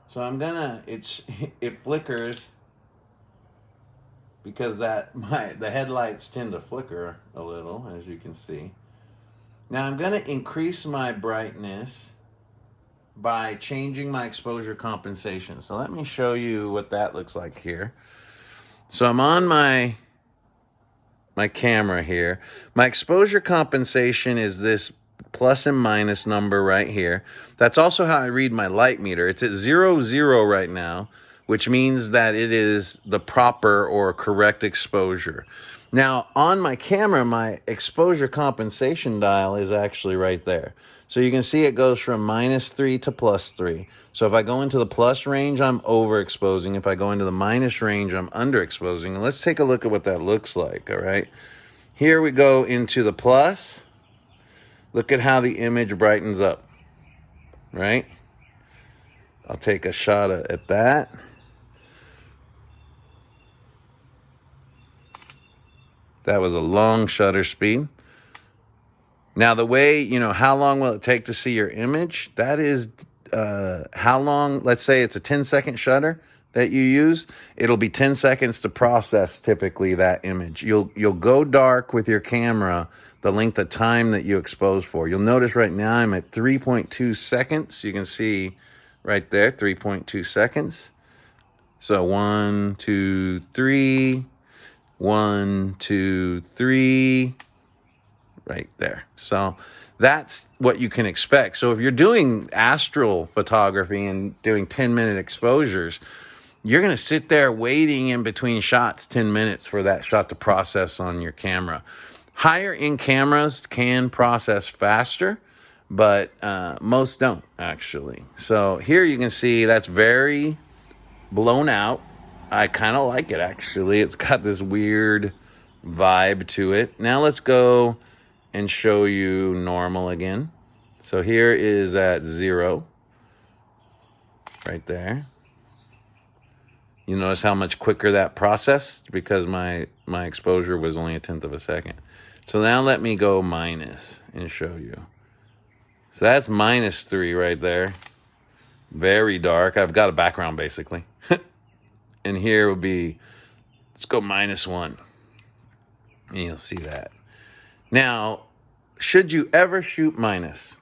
So I'm gonna, it flickers because the headlights tend to flicker a little, as you can see. Now I'm gonna increase my brightness by changing my exposure compensation. So let me show you what that looks like here. So I'm on my camera here. My exposure compensation is this plus and minus number right here. That's also how I read my light meter. It's at 0, 0 right now, which means that it is the proper or correct exposure. Now on my camera, my exposure compensation dial is actually right there. So you can see it goes from -3 to +3. So if I go into the plus range, I'm overexposing. If I go into the minus range, I'm underexposing. And let's take a look at what that looks like, all right? Here we go into the plus. Look at how the image brightens up, right? I'll take a shot at that. That was a long shutter speed. Now the way, how long will it take to see your image? That is how long, let's say it's a 10-second shutter that you use. It'll be 10 seconds to process typically that image. You'll go dark with your camera the length of time that you expose for. You'll notice right now I'm at 3.2 seconds. You can see right there, 3.2 seconds. So 1, 2, 3, 1, 2, 3, right there. So that's what you can expect. So if you're doing astral photography and doing 10-minute exposures, you're going to sit there waiting in between shots 10 minutes for that shot to process on your camera. Higher end cameras can process faster, but most don't actually. So here you can see that's very blown out. I kind of like it actually. It's got this weird vibe to it. Now let's go and show you normal again. So here is at 0, right there. You notice how much quicker that processed because my exposure was only 1/10 of a second. So now let me go minus and show you. So that's -3 right there. Very dark. I've got a background basically. And here will be, let's go -1. And you'll see that. Now, should you ever shoot minus,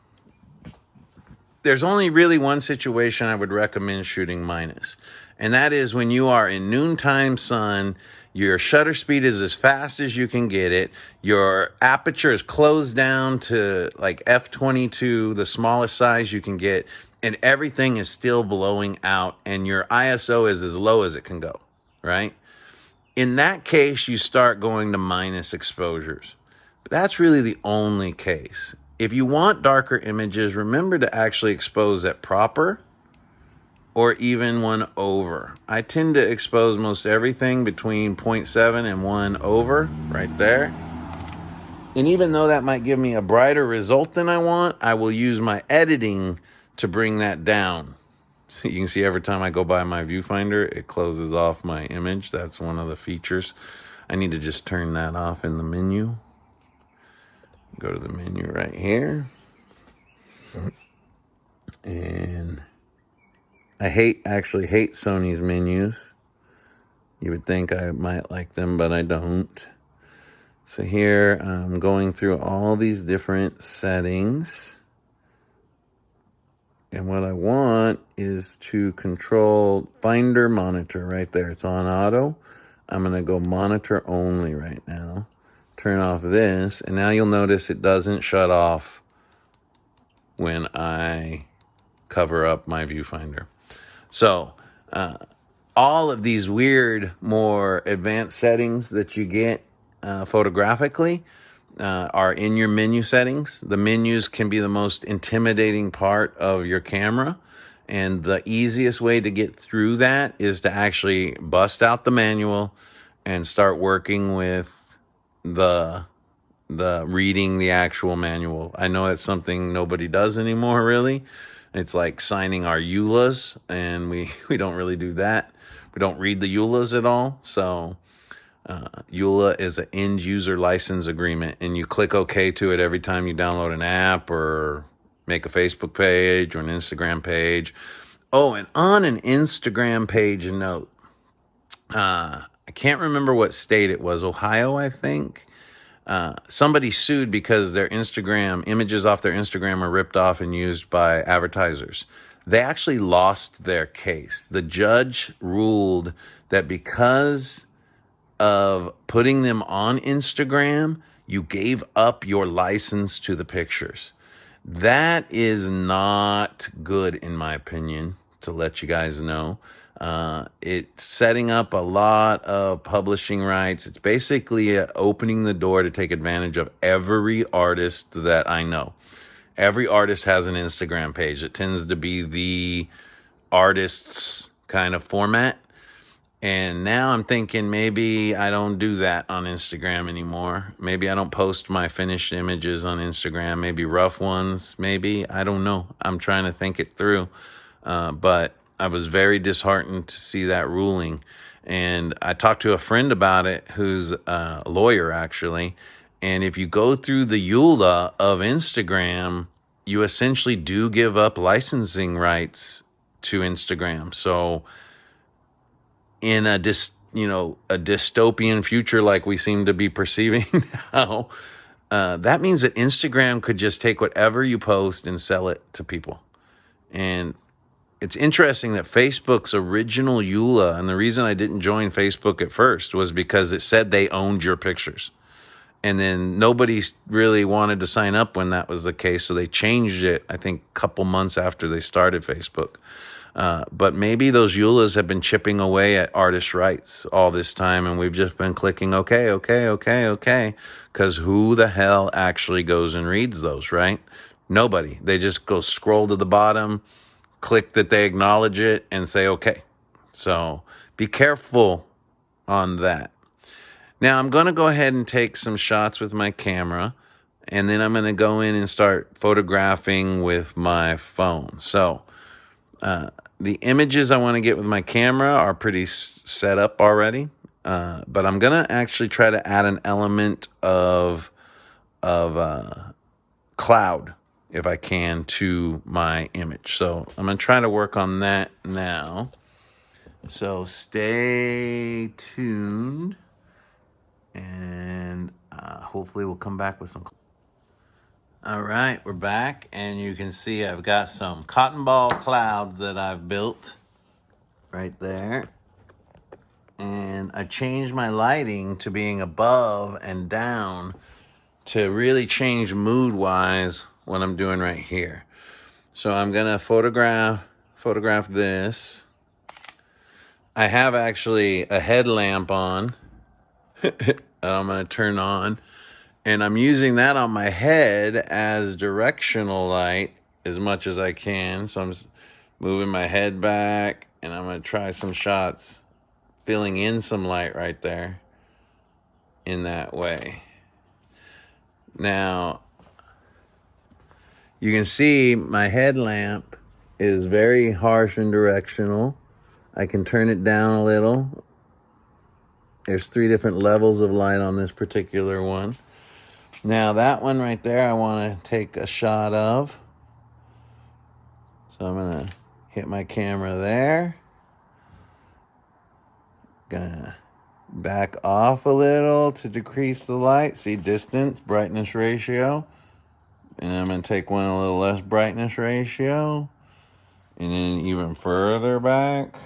there's only really one situation I would recommend shooting minus. And that is when you are in noontime sun, your shutter speed is as fast as you can get it. Your aperture is closed down to like f/22, the smallest size you can get, and everything is still blowing out, and your ISO is as low as it can go, right? In that case, you start going to minus exposures. But that's really the only case. If you want darker images, remember to actually expose at proper or even 1 over. I tend to expose most everything between 0.7 and 1 over, right there. And even though that might give me a brighter result than I want, I will use my editing to bring that down. So you can see every time I go by my viewfinder, it closes off my image. That's one of the features. I need to just turn that off in the menu. Go to the menu right here. And I actually hate Sony's menus. You would think I might like them, but I don't. So here I'm going through all these different settings. And what I want is to control Finder Monitor right there. It's on auto. I'm going to go monitor only right now. Turn off this. And now you'll notice it doesn't shut off when I cover up my viewfinder. So all of these weird, more advanced settings that you get photographically are in your menu settings. The menus can be the most intimidating part of your camera. And the easiest way to get through that is to actually bust out the manual and start working with the reading the actual manual. I know it's something nobody does anymore, really. It's like signing our EULAs, and we don't really do that. We don't read the EULAs at all. So EULA is an end user license agreement, and you click OK to it every time you download an app or make a Facebook page or an Instagram page. Oh, and on an Instagram page note, I can't remember what state it was, Ohio, I think. Somebody sued because their Instagram images off their Instagram are ripped off and used by advertisers. They actually lost their case. The judge ruled that because of putting them on Instagram, you gave up your license to the pictures. That is not good, in my opinion, to let you guys know. It's setting up a lot of publishing rights. It's basically opening the door to take advantage of every artist that I know. Every artist has an Instagram page. It tends to be the artist's kind of format. And now I'm thinking maybe I don't do that on Instagram anymore. Maybe I don't post my finished images on Instagram, maybe rough ones, maybe. I don't know. I'm trying to think it through. But I was very disheartened to see that ruling. And I talked to a friend about it who's a lawyer, actually. And if you go through the EULA of Instagram, you essentially do give up licensing rights to Instagram. So in a dystopian future like we seem to be perceiving now, that means that Instagram could just take whatever you post and sell it to people. And it's interesting that Facebook's original EULA, and the reason I didn't join Facebook at first was because it said they owned your pictures. And then nobody really wanted to sign up when that was the case, so they changed it, I think, a couple months after they started Facebook. But maybe those EULAs have been chipping away at artist rights all this time, and we've just been clicking okay, because who the hell actually goes and reads those, right? Nobody. They just go scroll to the bottom, click that they acknowledge it, and say okay. So be careful on that. Now I'm going to go ahead and take some shots with my camera, and then I'm going to go in and start photographing with my phone. So the images I want to get with my camera are pretty set up already, but I'm going to actually try to add an element of cloud, if I can, to my image. So I'm going to try to work on that now. So stay tuned, and hopefully we'll come back with some. All right, we're back, and you can see I've got some cotton ball clouds that I've built right there. And I changed my lighting to being above and down to really change mood-wise what I'm doing right here. So I'm gonna photograph this. I have actually a headlamp on that I'm gonna turn on, and I'm using that on my head as directional light as much as I can. So I'm moving my head back, and I'm gonna try some shots filling in some light right there in that way. Now, you can see my headlamp is very harsh and directional. I can turn it down a little. There's 3 different levels of light on this particular one. Now, that one right there, I want to take a shot of. So I'm going to hit my camera there. Gonna back off a little to decrease the light. See, distance, brightness ratio. And I'm going to take one a little less brightness ratio. And then even further back.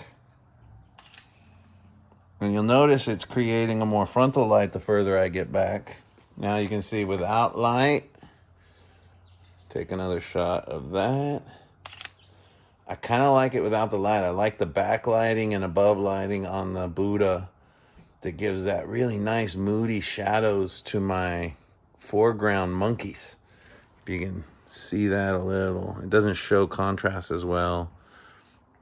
And you'll notice it's creating a more frontal light the further I get back. Now you can see without light. Take another shot of that. I kind of like it without the light. I like the backlighting and above lighting on the Buddha that gives that really nice moody shadows to my foreground monkeys. If you can see that a little. It doesn't show contrast as well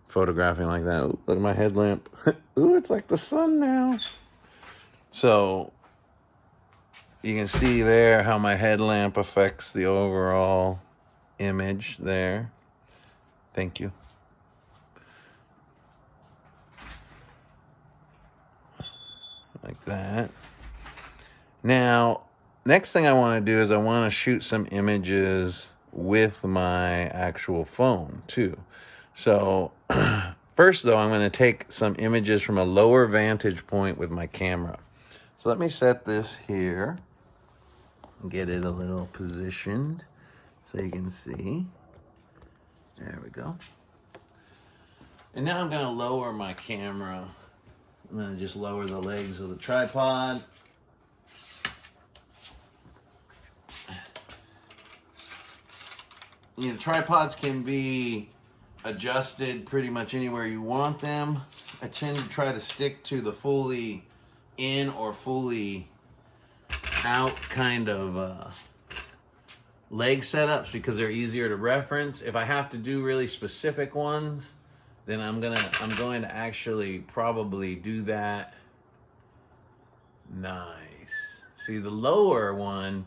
photographing like that. Ooh, look at my headlamp. Ooh, it's like the sun now. So you can see there how my headlamp affects the overall image there. Thank you. Like that. Now, next thing I want to do is I want to shoot some images with my actual phone too. So first though, I'm going to take some images from a lower vantage point with my camera. So let me set this here and get it a little positioned so you can see. There we go. And now I'm going to lower my camera. I'm going to just lower the legs of the tripod. You know, tripods can be adjusted pretty much anywhere you want them. I tend to try to stick to the fully in or fully out kind of leg setups because they're easier to reference. If I have to do really specific ones, then I'm going to actually probably do that. Nice. See, the lower one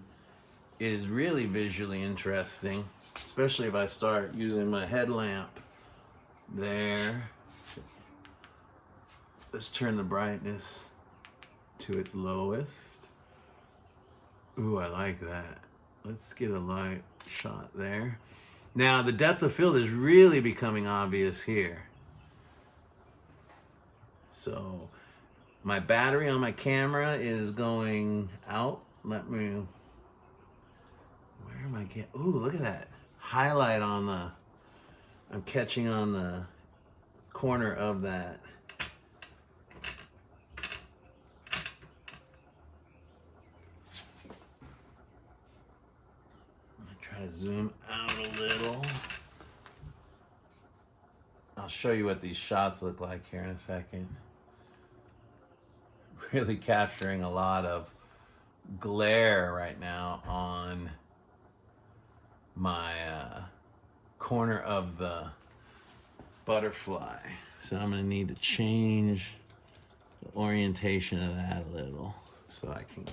is really visually interesting, especially if I start using my headlamp there. Let's turn the brightness to its lowest. Ooh, I like that. Let's get a light shot there. Now, the depth of field is really becoming obvious here. So, my battery on my camera is going out. Let me... Where am I getting... Ooh, look at that. Highlight on the... I'm catching on the corner of that. I'm going to try to zoom out a little. I'll show you what these shots look like here in a second. Really capturing a lot of glare right now on my corner of the butterfly. So I'm going to need to change the orientation of that a little. so I can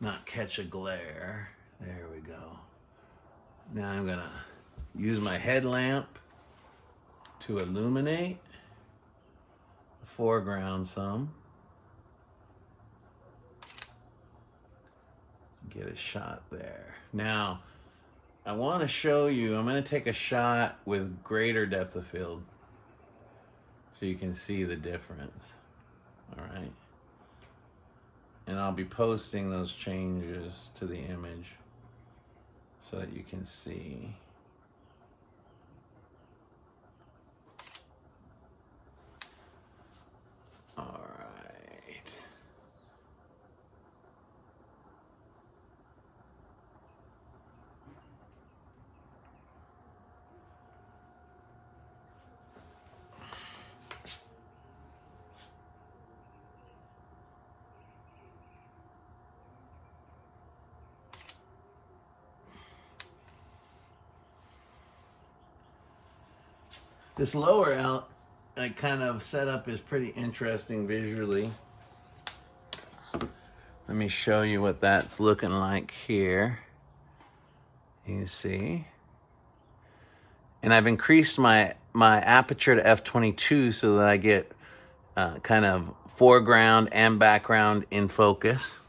not catch a glare. There we go. Now I'm gonna use my headlamp to illuminate the foreground some. Get a shot there. Now, I want to show you, I'm going to take a shot with greater depth of field so you can see the difference. All right. And I'll be posting those changes to the image so that you can see. All right. This lower I kind of setup is pretty interesting visually. Let me show you what that's looking like here. You see. And I've increased my aperture to f/22 so that I get kind of foreground and background in focus.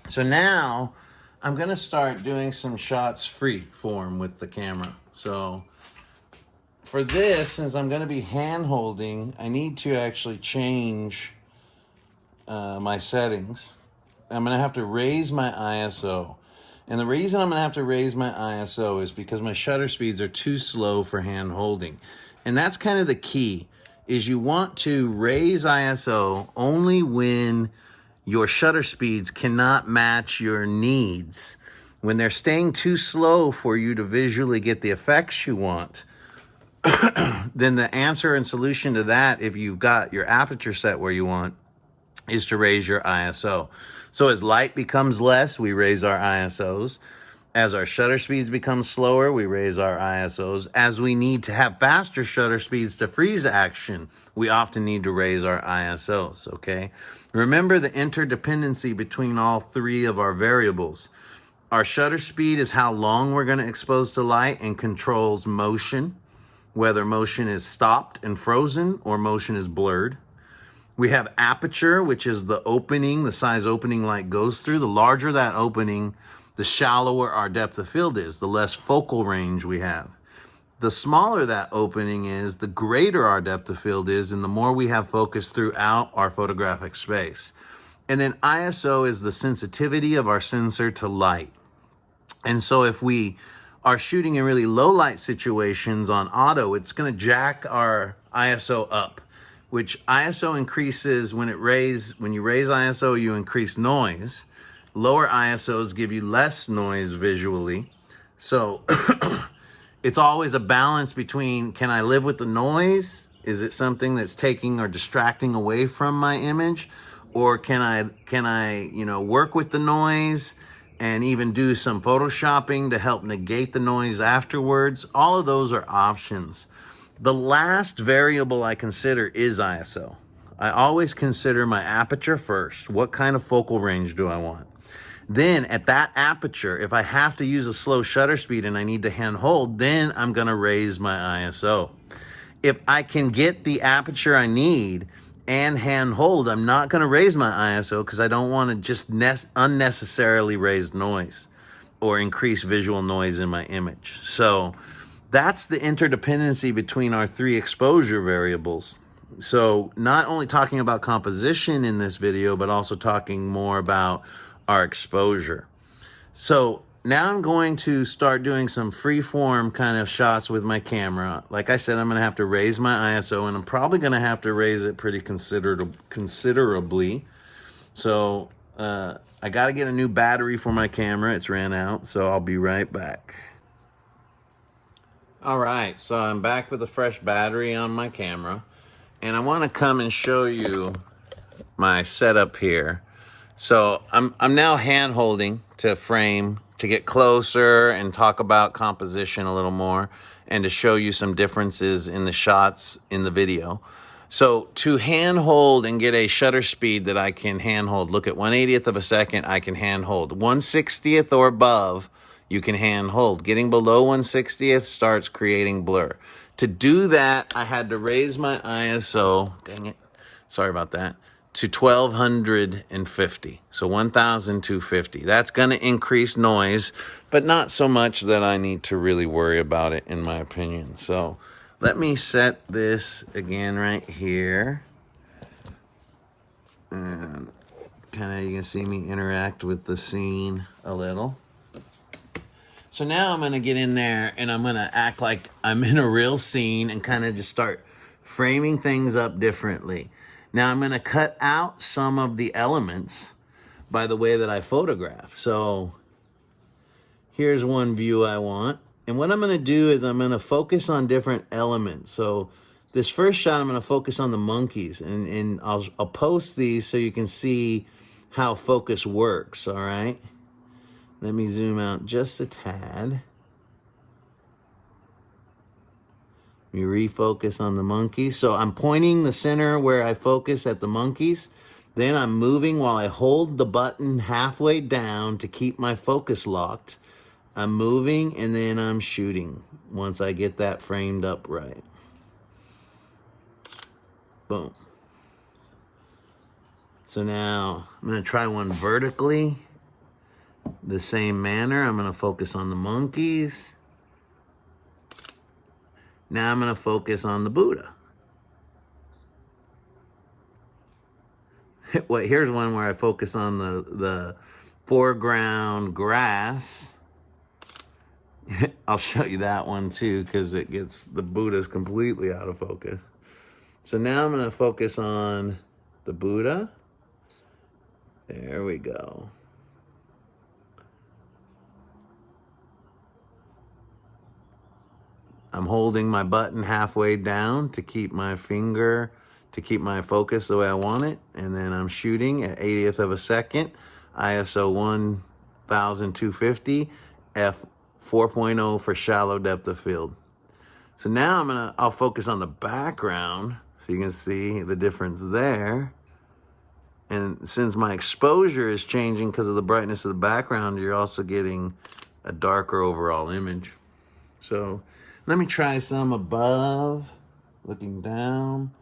So now I'm gonna start doing some shots free form with the camera. So for this, since I'm gonna be hand holding, I need to actually change my settings. I'm gonna have to raise my ISO. And the reason I'm gonna have to raise my ISO is because my shutter speeds are too slow for hand holding. And that's kind of the key, is you want to raise ISO only when your shutter speeds cannot match your needs. When they're staying too slow for you to visually get the effects you want, then the answer and solution to that, if you've got your aperture set where you want, is to raise your ISO. So as light becomes less, we raise our ISOs. As our shutter speeds become slower, we raise our ISOs. As we need to have faster shutter speeds to freeze action, we often need to raise our ISOs, okay? Remember the interdependency between all three of our variables. Our shutter speed is how long we're gonna expose to light and controls motion, whether motion is stopped and frozen or motion is blurred. We have aperture, which is the opening, the size opening light goes through. The larger that opening, the shallower our depth of field is, the less focal range we have. The smaller that opening is, the greater our depth of field is, and the more we have focus throughout our photographic space. And then ISO is the sensitivity of our sensor to light. And so if we are shooting in really low light situations on auto, it's gonna jack our ISO up, which ISO increases when you raise ISO, you increase noise. Lower ISOs give you less noise visually. So it's always a balance between, can I live with the noise? Is it something that's taking or distracting away from my image? Or can I, work with the noise and even do some photoshopping to help negate the noise afterwards? All of those are options. The last variable I consider is ISO. I always consider my aperture first. What kind of focal range do I want? Then at that aperture, if I have to use a slow shutter speed and I need to hand hold, then I'm gonna raise my ISO. If I can get the aperture I need and hand hold, I'm not gonna raise my ISO because I don't wanna just unnecessarily raise noise or increase visual noise in my image. So that's the interdependency between our three exposure variables. So not only talking about composition in this video, but also talking more about our exposure. So now I'm going to start doing some freeform kind of shots with my camera. Like I said, I'm gonna have to raise my ISO, and I'm probably gonna have to raise it pretty considerably. So I gotta get a new battery for my camera. It's ran out, so I'll be right back. All right, so I'm back with a fresh battery on my camera, and I wanna come and show you my setup here. So I'm now hand holding to frame to get closer and talk about composition a little more and to show you some differences in the shots in the video. So to hand hold and get a shutter speed that I can hand hold, look at 1/80th of a second, I can hand hold. 1/60th or above, you can hand hold. Getting below 1/60th starts creating blur. To do that, I had to raise my ISO, dang it, sorry about that, to 1250. So 1250. That's going to increase noise, but not so much that I need to really worry about it, in my opinion. So let me set this again right here. And kind of you can see me interact with the scene a little. So now I'm going to get in there and I'm going to act like I'm in a real scene and kind of just start framing things up differently. Now I'm going to cut out some of the elements by the way that I photograph. So here's one view I want. And what I'm going to do is I'm going to focus on different elements. So this first shot, I'm going to focus on the monkeys. And I'll post these so you can see how focus works, all right? Let me zoom out just a tad. Let me refocus on the monkeys. So I'm pointing the center where I focus at the monkeys. Then I'm moving while I hold the button halfway down to keep my focus locked. I'm moving and then I'm shooting once I get that framed up right. Boom. So now I'm going to try one vertically. The same manner, I'm going to focus on the monkeys. Now I'm going to focus on the Buddha. Well, here's one where I focus on the foreground grass. I'll show you that one too because it gets the Buddha's completely out of focus. So now I'm going to focus on the Buddha. There we go. I'm holding my button halfway down to keep my finger, to keep my focus the way I want it. And then I'm shooting at 80th of a second, ISO 1250, f 4.0 for shallow depth of field. So now I'll focus on the background so you can see the difference there. And since my exposure is changing because of the brightness of the background, you're also getting a darker overall image. So let me try some above, looking down.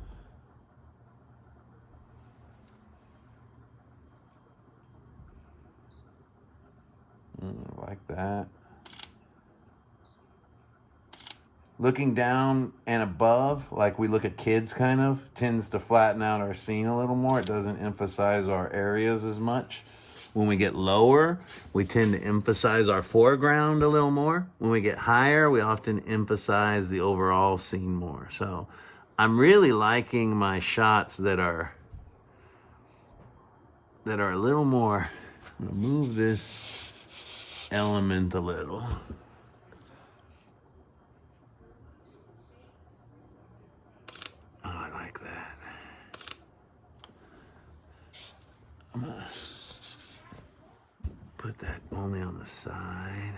Like that. Looking down and above, like we look at kids kind of, tends to flatten out our scene a little more. It doesn't emphasize our areas as much. When we get lower, we tend to emphasize our foreground a little more. When we get higher, we often emphasize the overall scene more. So I'm really liking my shots that are a little more. I'm gonna move this element a little. Oh, I like that. I'm gonna put that only on the side.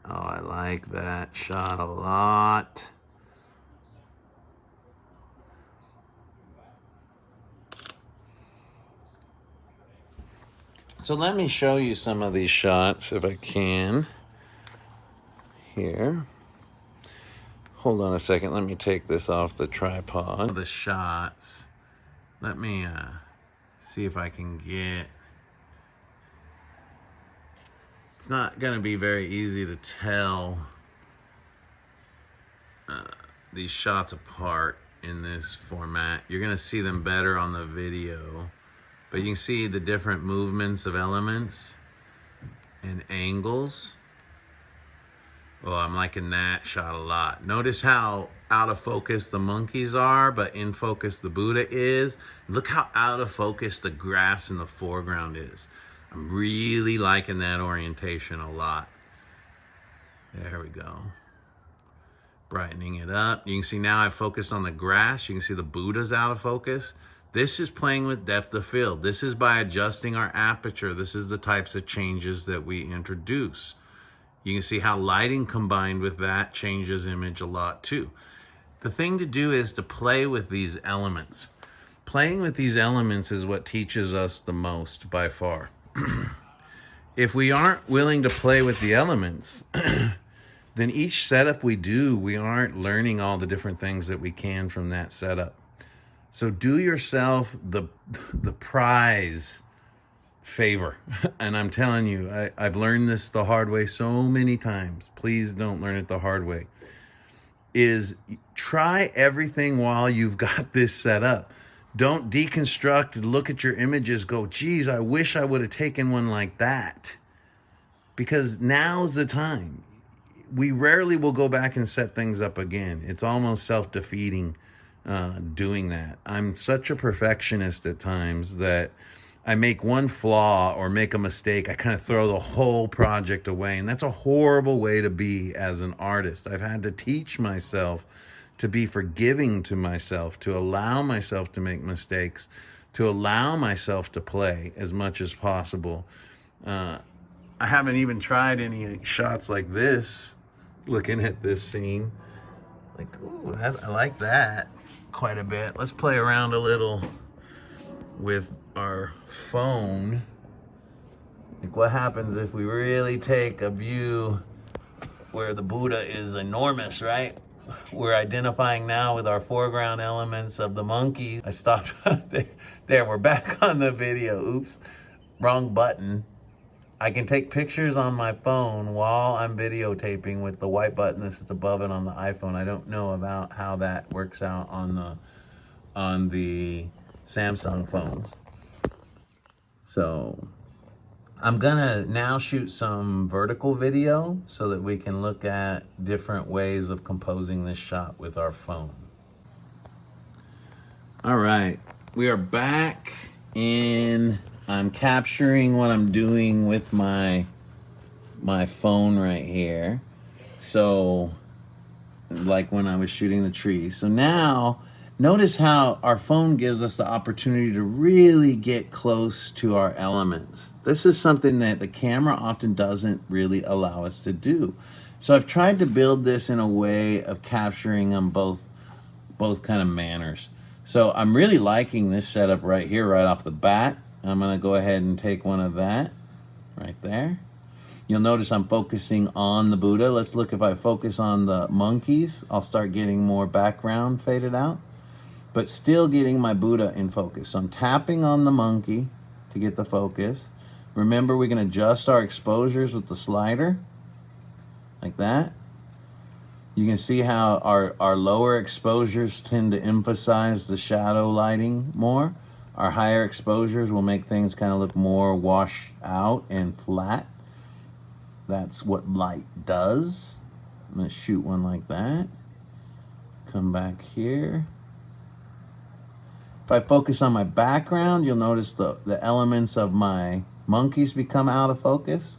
Oh, I like that shot a lot. So let me show you some of these shots if I can. Here. Hold on a second. Let me take this off the tripod. The shots. Let me see if I can get. It's not going to be very easy to tell these shots apart in this format. You're going to see them better on the video. But you can see the different movements of elements and angles. Oh, I'm liking that shot a lot. Notice how out of focus the monkeys are, but in focus the Buddha is. Look how out of focus the grass in the foreground is. I'm really liking that orientation a lot. There we go. Brightening it up. You can see now I've focused on the grass. You can see the Buddha's out of focus. This is playing with depth of field. This is by adjusting our aperture. This is the types of changes that we introduce. You can see how lighting combined with that changes image a lot too. the thing to do is to play with these elements. Playing with these elements is what teaches us the most by far. If we aren't willing to play with the elements, then each setup we do, we aren't learning all the different things that we can from that setup. So do yourself the prize favor. And I'm telling you, I've learned this the hard way so many times. Please don't learn it the hard way. Is try everything while you've got this set up. Don't deconstruct, look at your images, go, geez, I wish I would have taken one like that. Because now's the time. We rarely will go back and set things up again. It's almost self-defeating doing that. I'm such a perfectionist at times that I make one flaw or make a mistake, I kind of throw the whole project away. And that's a horrible way to be as an artist. I've had to teach myself to be forgiving to myself, to allow myself to make mistakes, to allow myself to play as much as possible. I haven't even tried any shots like this, looking at this scene. Like, ooh, I like that quite a bit. Let's play around a little with our phone. Like, what happens if we really take a view where the Buddha is enormous, right? We're identifying now with our foreground elements of the monkey. I stopped there. We're back on the video. Oops, wrong button. I can take pictures on my phone while I'm videotaping with the white button that sits above it on the iPhone. I don't know about how that works out on the Samsung phones. So I'm gonna now shoot some vertical video so that we can look at different ways of composing this shot with our phone. All right, we are back in. I'm capturing what I'm doing with my phone right here. So, like when I was shooting the trees. So now, notice how our phone gives us the opportunity to really get close to our elements. This is something that the camera often doesn't really allow us to do. So I've tried to build this in a way of capturing them both kind of manners. So I'm really liking this setup right here, right off the bat. I'm gonna go ahead and take one of that right there. You'll notice I'm focusing on the Buddha. Let's look if I focus on the monkeys. I'll start getting more background faded out, but still getting my Buddha in focus. So I'm tapping on the monkey to get the focus. Remember, we can adjust our exposures with the slider, like that. You can see how our lower exposures tend to emphasize the shadow lighting more. Our higher exposures will make things kind of look more washed out and flat. That's what light does. I'm gonna shoot one like that. Come back here. If I focus on my background, you'll notice the elements of my monkeys become out of focus.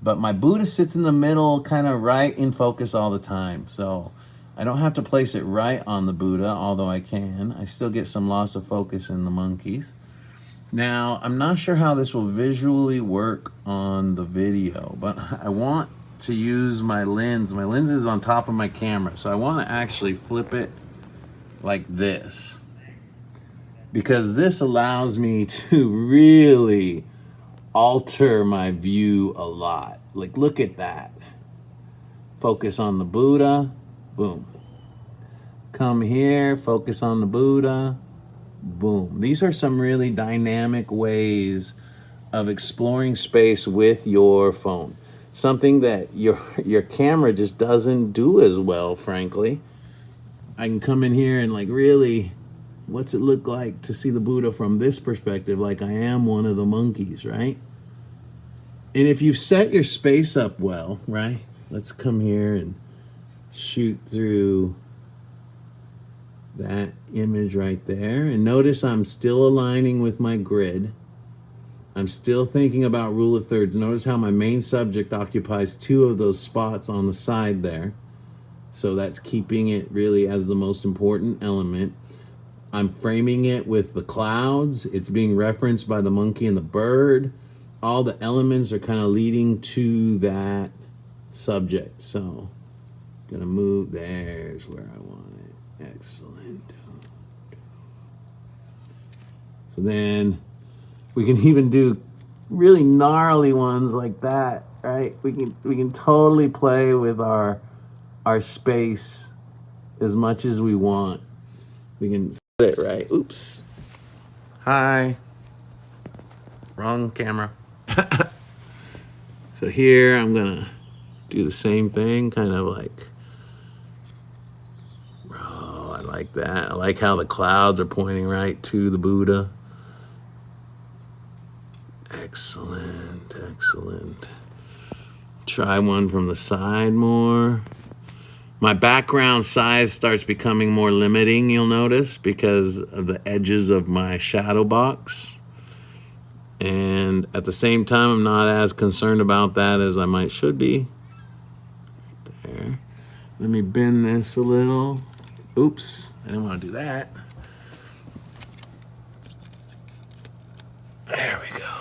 But my Buddha sits in the middle, kind of right in focus all the time. So I don't have to place it right on the Buddha, although I can. I still get some loss of focus in the monkeys. Now, I'm not sure how this will visually work on the video, but I want to use my lens. My lens is on top of my camera, so I want to actually flip it like this, because this allows me to really alter my view a lot. Like, look at that. Focus on the Buddha, boom. Come here, focus on the Buddha, boom. These are some really dynamic ways of exploring space with your phone. Something that your camera just doesn't do as well, frankly. I can come in here and like really, what's it look like to see the Buddha from this perspective, like I am one of the monkeys, right? And if you've set your space up well, right? Let's come here and shoot through that image right there. And notice I'm still aligning with my grid. I'm still thinking about rule of thirds. Notice how my main subject occupies 2 of those spots on the side there. So that's keeping it really as the most important element. I'm framing it with the clouds. It's being referenced by the monkey and the bird. All the elements are kind of leading to that subject. So, gonna move, there's where I want it. Excellent. So then we can even do really gnarly ones like that, right? We can totally play with our space as much as we want. We can set it right. Oops. Hi. Wrong camera. So here I'm gonna do the same thing, kind of like, oh, I like that. I like how the clouds are pointing right to the Buddha. Excellent, excellent. Try one from the side more. My background size starts becoming more limiting, you'll notice, because of the edges of my shadow box. And at the same time, I'm not as concerned about that as I might should be. There. Let me bend this a little. Oops, I didn't want to do that. There we go.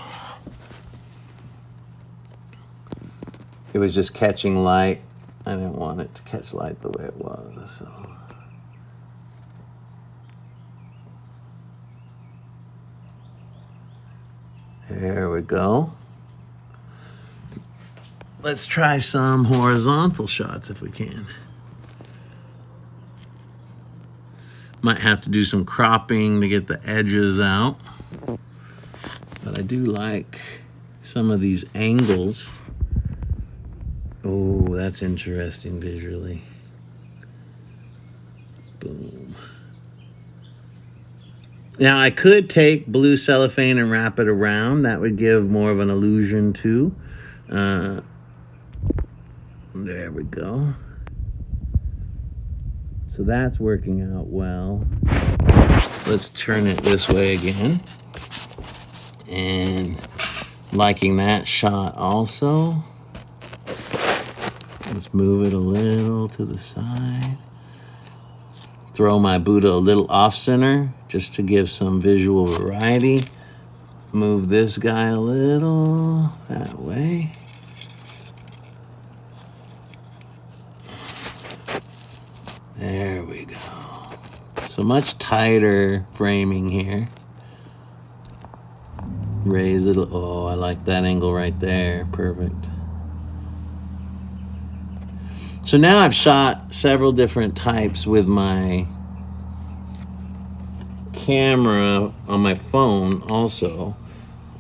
It was just catching light. I didn't want it to catch light the way it was, so. There we go. Let's try some horizontal shots if we can. Might have to do some cropping to get the edges out. But I do like some of these angles. Oh, that's interesting visually. Boom. Now I could take blue cellophane and wrap it around. That would give more of an illusion too. There we go. So that's working out well. So let's turn it this way again. And liking that shot also. Let's move it a little to the side. Throw my Buddha a little off center just to give some visual variety. Move this guy a little that way. There we go. So much tighter framing here. Raise it. Oh, I like that angle right there. Perfect. So now I've shot several different types with my camera on my phone also.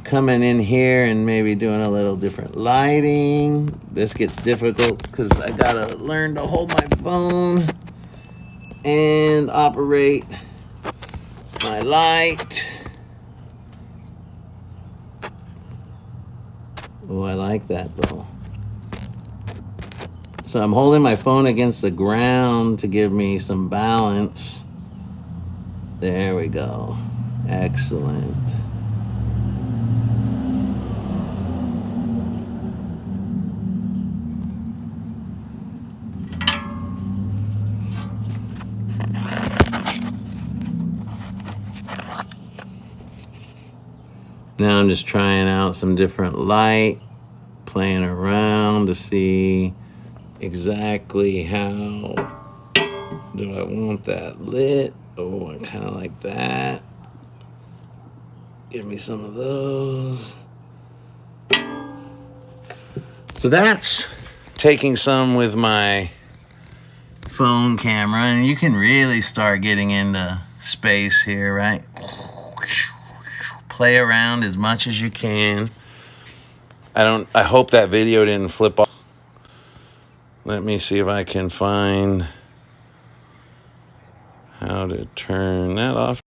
Coming in here and maybe doing a little different lighting. This gets difficult because I gotta learn to hold my phone and operate my light. Oh, I like that though. So I'm holding my phone against the ground to give me some balance. There we go. Excellent. Now I'm just trying out some different light, playing around to see exactly how do I want that lit. Oh, I kind of like that. Give me some of those. So that's taking some with my phone camera, and you can really start getting into space here, right? Play around as much as you can. I hope that video didn't flip off. Let me see if I can find how to turn that off.